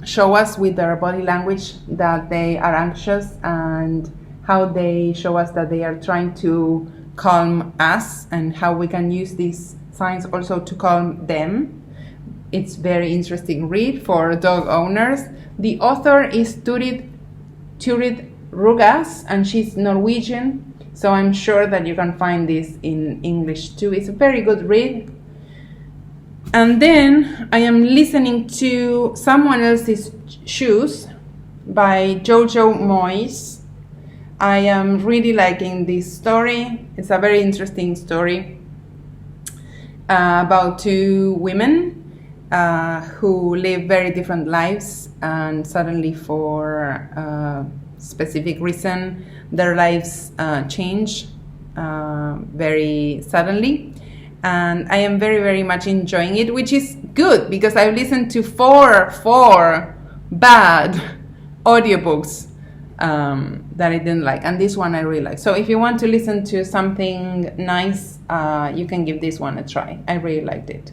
show us with their body language that they are anxious, and how they show us that they are trying to calm us, and how we can use these signs also to calm them. It's very interesting read for dog owners. The author is Turid Rugas, and she's Norwegian, so I'm sure that you can find this in English too. It's a very good read. And then I am listening to Someone Else's Shoes by Jojo Moyes. I am really liking this story. It's a very interesting story about 2 women who live very different lives, and suddenly for a specific reason their lives change very suddenly. And I am very much enjoying it, which is good because I've listened to four bad audiobooks that I didn't like, and this one I really like. So if you want to listen to something nice, you can give this one a try. I really liked it.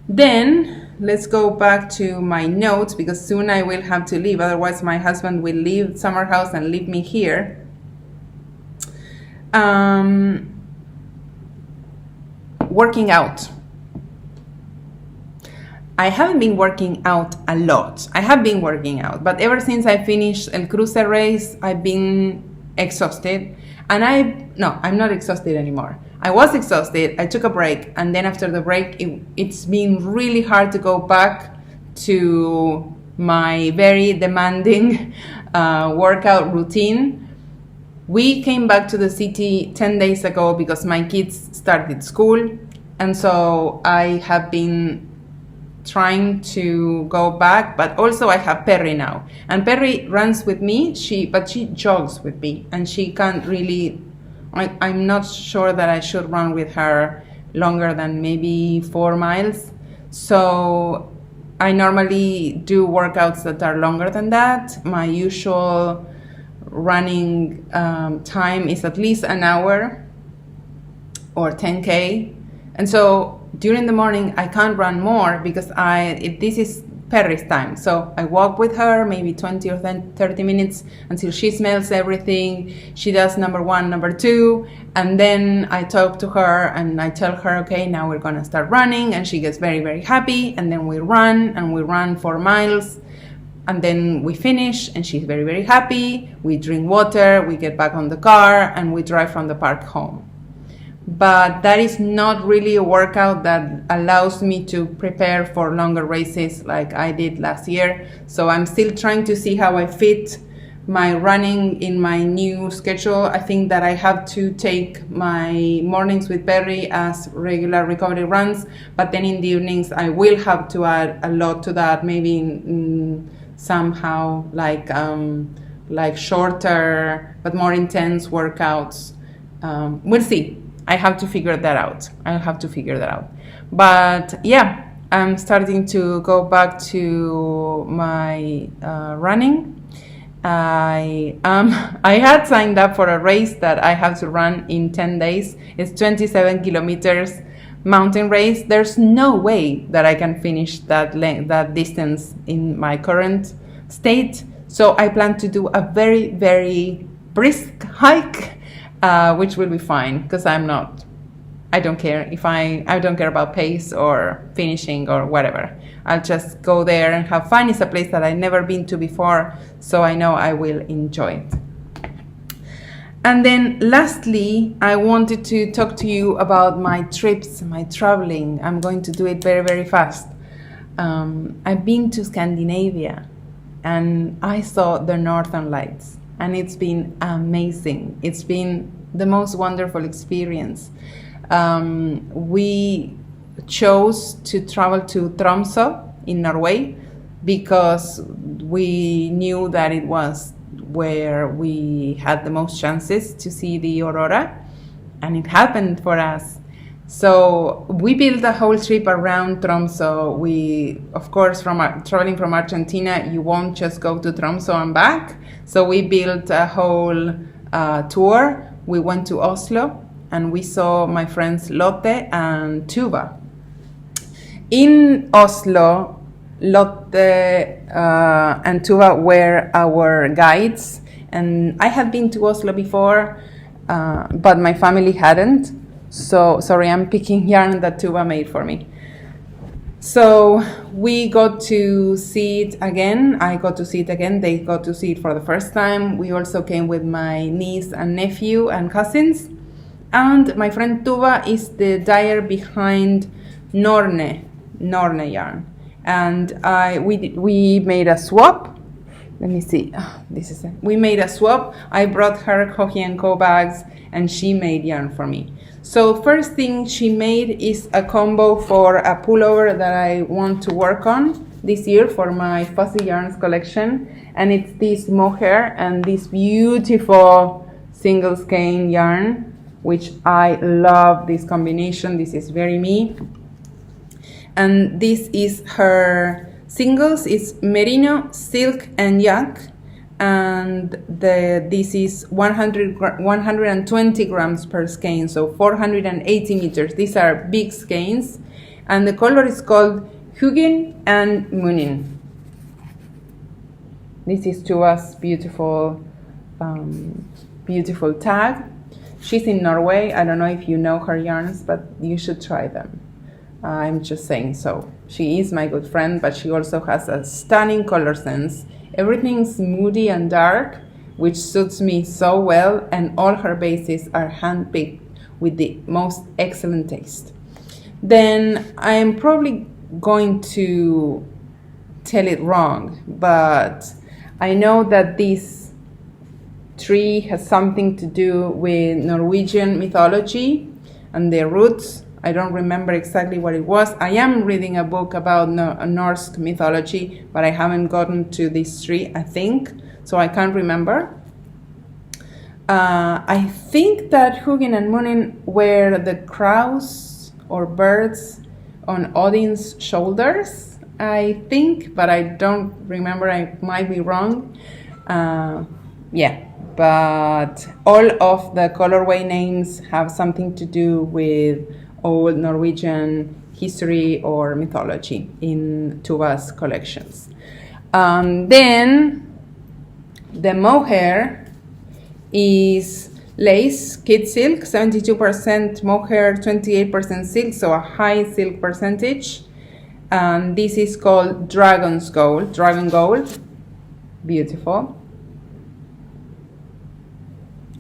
Then let's go back to my notes, because soon I will have to leave, otherwise my husband will leave summer house and leave me here. Working out. I haven't been working out a lot. I have been working out, but ever since I finished El Cruce race, I've been exhausted. And I'm not exhausted anymore. I was exhausted, I took a break, and then after the break, it's been really hard to go back to my very demanding workout routine. We came back to the city 10 days ago because my kids started school, and so I have been trying to go back, but also I have PRAIRIE now, and PRAIRIE runs with me, but she jogs with me, and she can't really, I'm not sure that I should run with her longer than maybe 4 miles. So I normally do workouts that are longer than that. My usual running time is at least an hour or 10K. And so during the morning, I can't run more because this is PRAIRIE's time. So I walk with her maybe 20 or 30 minutes until she smells everything. She does number 1, number 2, and then I talk to her and I tell her, okay, now we're gonna start running, and she gets very, very happy, and then we run 4 miles, and then we finish and she's very, very happy. We drink water, we get back on the car, and we drive from the park home. But that is not really a workout that allows me to prepare for longer races like I did last year. So I'm still trying to see how I fit my running in my new schedule. I think that I have to take my mornings with PRAIRIE as regular recovery runs, but then in the evenings I will have to add a lot to that, maybe somehow like shorter but more intense workouts. We'll see. I have to figure that out. But yeah, I'm starting to go back to my running. I had signed up for a race that I have to run in 10 days. It's 27 kilometers mountain race. There's no way that I can finish that distance in my current state. So I plan to do a very, very brisk hike, which will be fine because I don't care I don't care about pace or finishing or whatever. I'll just go there and have fun. It's a place that I've never been to before, so I know I will enjoy it. And then lastly, I wanted to talk to you about my trips, my traveling. I'm going to do it very, very fast. I've been to Scandinavia and I saw the Northern Lights, and it's been amazing. It's been the most wonderful experience. We chose to travel to Tromsø in Norway because we knew that it was where we had the most chances to see the aurora, and it happened for us. So we built a whole trip around Tromsø. We, of course, traveling from Argentina, you won't just go to Tromsø and back. So we built a whole tour. We went to Oslo and we saw my friends Lotte and Tuva. In Oslo, Lotte and Tuva were our guides, and I had been to Oslo before, but my family hadn't. So, sorry, I'm picking yarn that Tuva made for me. So we got to see it again. I got to see it again. They got to see it for the first time. We also came with my niece and nephew and cousins. And my friend Tuva is the dyer behind Norne yarn. And we made a swap. Let me see. We made a swap. I brought her Joji & Co bags, and she made yarn for me. So first thing she made is a combo for a pullover that I want to work on this year for my Fuzzy Yarns collection. And it's this Mohair and this beautiful single skein yarn, which I love this combination. This is very me. And this is her singles. It's merino, silk, and yak. And this is 120 grams per skein, so 480 meters. These are big skeins. And the color is called Hugin and Munin. This is Tuva's beautiful, beautiful tag. She's in Norway. I don't know if you know her yarns, but you should try them. I'm just saying so. She is my good friend, but she also has a stunning color sense. Everything's moody and dark, which suits me so well, and all her bases are handpicked with the most excellent taste. Then I'm probably going to tell it wrong, but I know that this tree has something to do with Norwegian mythology and their roots. I don't remember exactly what it was. I am reading a book about Norse mythology, but I haven't gotten to this tree, I think, so I can't remember. I think that Hugin and Munin were the crows or birds on Odin's shoulders, I think, but I don't remember. I might be wrong. Yeah, but all of the colorway names have something to do with old Norwegian history or mythology in Tuva's collections. Then the mohair is lace, kid silk, 72% mohair, 28% silk, so a high silk percentage. And this is called dragon gold, beautiful.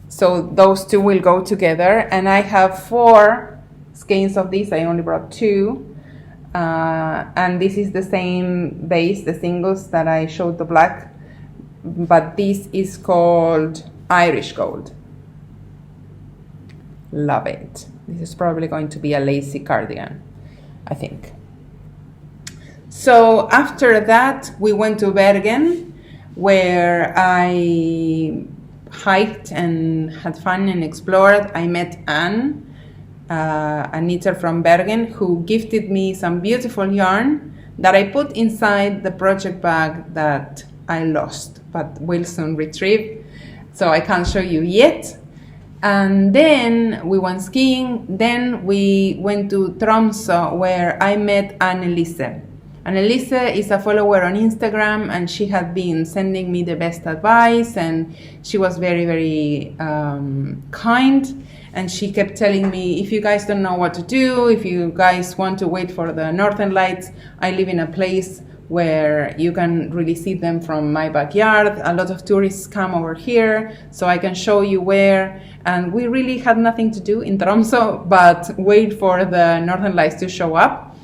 So those two will go together, and I have 4 skeins of this. I only brought 2, and this is the same base, the singles that I showed the black, but this is called Irish gold. Love it. This is probably going to be a lacy cardigan, I think. So after that, we went to Bergen, where I hiked and had fun and explored. I met Anne, a knitter from Bergen, who gifted me some beautiful yarn that I put inside the project bag that I lost, but will soon retrieve. So I can't show you yet. And then we went skiing. Then we went to Tromsø, where I met Annelise. Annelise is a follower on Instagram, and she had been sending me the best advice, and she was very, very kind. And she kept telling me, if you guys don't know what to do, if you guys want to wait for the Northern Lights, I live in a place where you can really see them from my backyard. A lot of tourists come over here, so I can show you where. And we really had nothing to do in Tromsø but wait for the Northern Lights to show up.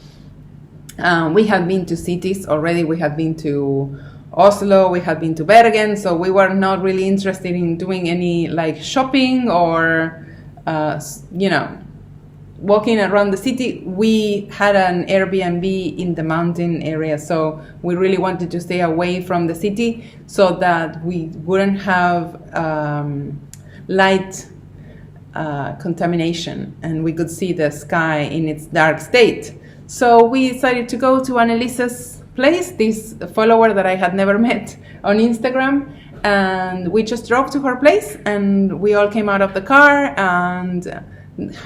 We had been to cities already. We had been to Oslo, we had been to Bergen, so we were not really interested in doing any like shopping or walking around the city. We had an Airbnb in the mountain area, so we really wanted to stay away from the city so that we wouldn't have light contamination, and we could see the sky in its dark state. So we decided to go to Annelise's place, this follower that I had never met on Instagram, and we just drove to her place, and we all came out of the car, and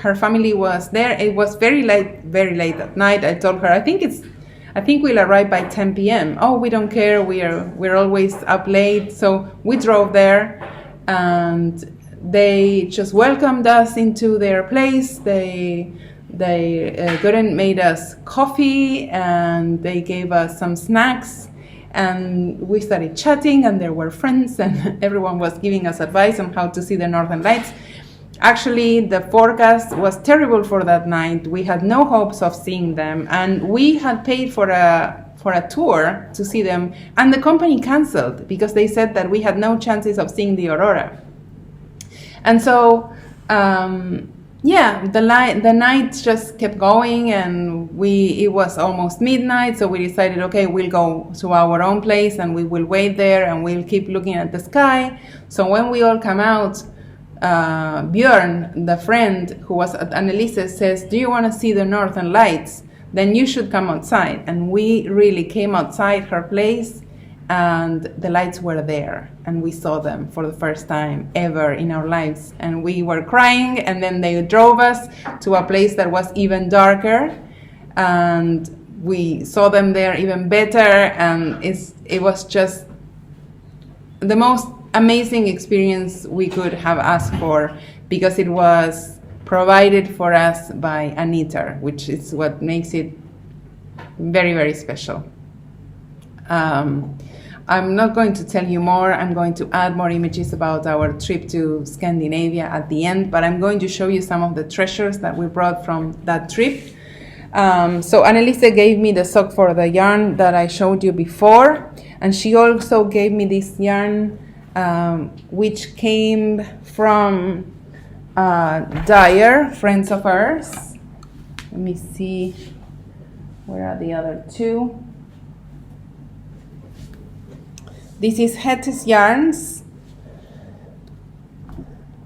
her family was there. It was very late at night. I told her, I think we'll arrive by 10 p.m. Oh, we don't care. We're always up late. So we drove there, and they just welcomed us into their place. They made us coffee, and they gave us some snacks, and we started chatting, and there were friends, and everyone was giving us advice on how to see the Northern Lights. Actually, the forecast was terrible for that night. We had no hopes of seeing them, and we had paid for a tour to see them, and the company canceled because they said that we had no chances of seeing the aurora. And so the night just kept going, and it was almost midnight, so we decided, okay, we'll go to our own place and we will wait there and we'll keep looking at the sky. So when we all come out, Björn, the friend who was at Annelise, says, do you want to see the Northern Lights? Then you should come outside. And we really came outside her place, and the lights were there, and we saw them for the first time ever in our lives, and we were crying. And then they drove us to a place that was even darker, and we saw them there even better, and it was just the most amazing experience we could have asked for, because it was provided for us by a knitter, which is what makes it very, very special. I'm not going to tell you more. I'm going to add more images about our trip to Scandinavia at the end, but I'm going to show you some of the treasures that we brought from that trip. So Annelise gave me the sock for the yarn that I showed you before, and she also gave me this yarn which came from Dyer, friends of ours. Let me see, where are the other two? This is Hette's yarns,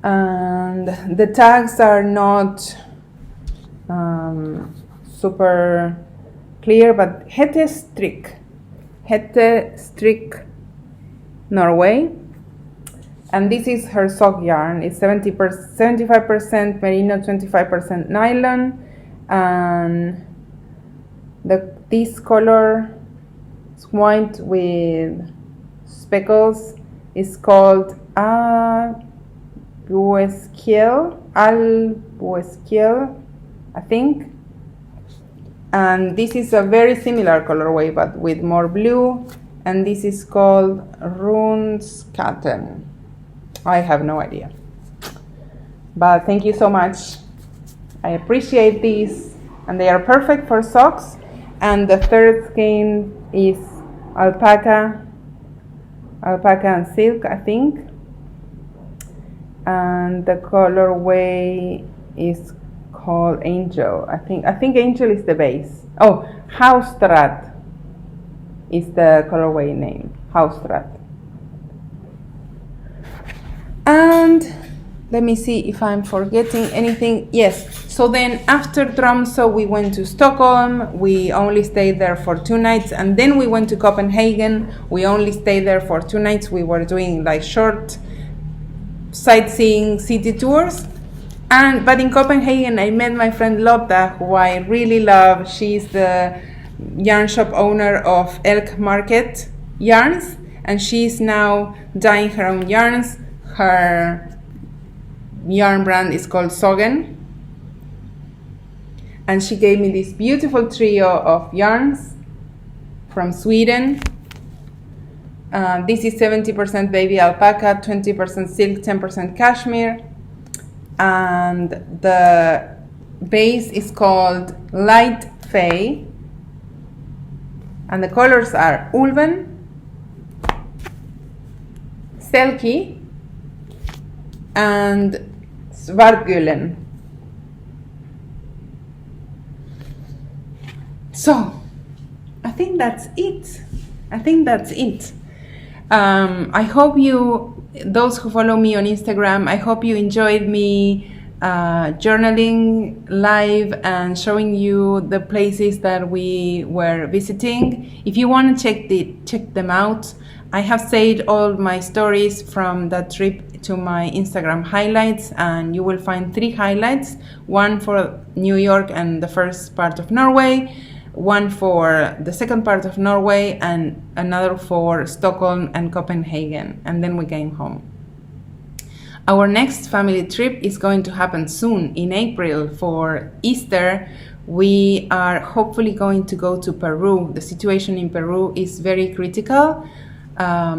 and the tags are not super clear, but Hette Strick Norway, and this is her sock yarn. It's 75% merino, 25% nylon, and this color is white with speckles. Is called Al-Bueskiel, I think. And this is a very similar colorway, but with more blue. And this is called Runskaten. I have no idea. But thank you so much. I appreciate these. And they are perfect for socks. And the third skein is alpaca and silk, I think. And the colorway is called Angel. I think Angel is the base. Oh, Haustrat is the colorway name. Haustrat. And let me see if I'm forgetting anything. Yes. So then after Tromsø we went to Stockholm. We only stayed there for 2 nights, and then we went to Copenhagen. We only stayed there for 2 nights. We were doing like short sightseeing city tours. But in Copenhagen I met my friend Lotta, who I really love. She's the yarn shop owner of Elk Market Yarns, and she's now dyeing her own yarns. Her yarn brand is called SOWING, and she gave me this beautiful trio of yarns from Sweden. This is 70% baby alpaca, 20% silk, 10% cashmere, and the base is called Light Fay, and the colors are Ulven, Selkie, and Svartgullen. So I think that's it. I hope those who follow me on Instagram, I hope you enjoyed me journaling live and showing you the places that we were visiting. If you want to check them out, I have saved all my stories from that trip to my Instagram highlights, and you will find 3 highlights: one for New York and the first part of Norway, one for the second part of Norway, and another for Stockholm and Copenhagen, and then we came home. Our next family trip is going to happen soon, in April, for Easter. We are hopefully going to go to Peru. The situation in Peru is very critical,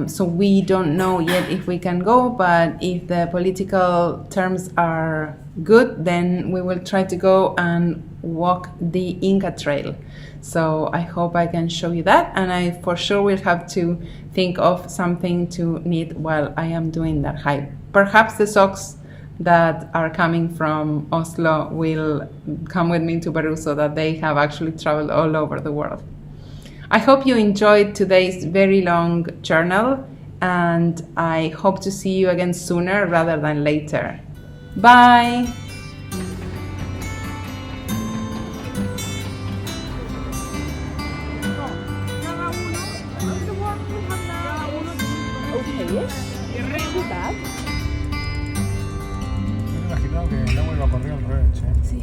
so we don't know yet if we can go, but if the political terms are good, then we will try to go and walk the Inca Trail. So I hope I can show you that, and I for sure will have to think of something to knit while I am doing that hike. Perhaps the socks that are coming from Oslo will come with me to Peru, so that they have actually traveled all over the world. I hope you enjoyed today's very long journal, and I hope to see you again sooner rather than later. Bye!
Me he imaginado que el agua iba corriendo al revés, ¿eh?
Sí.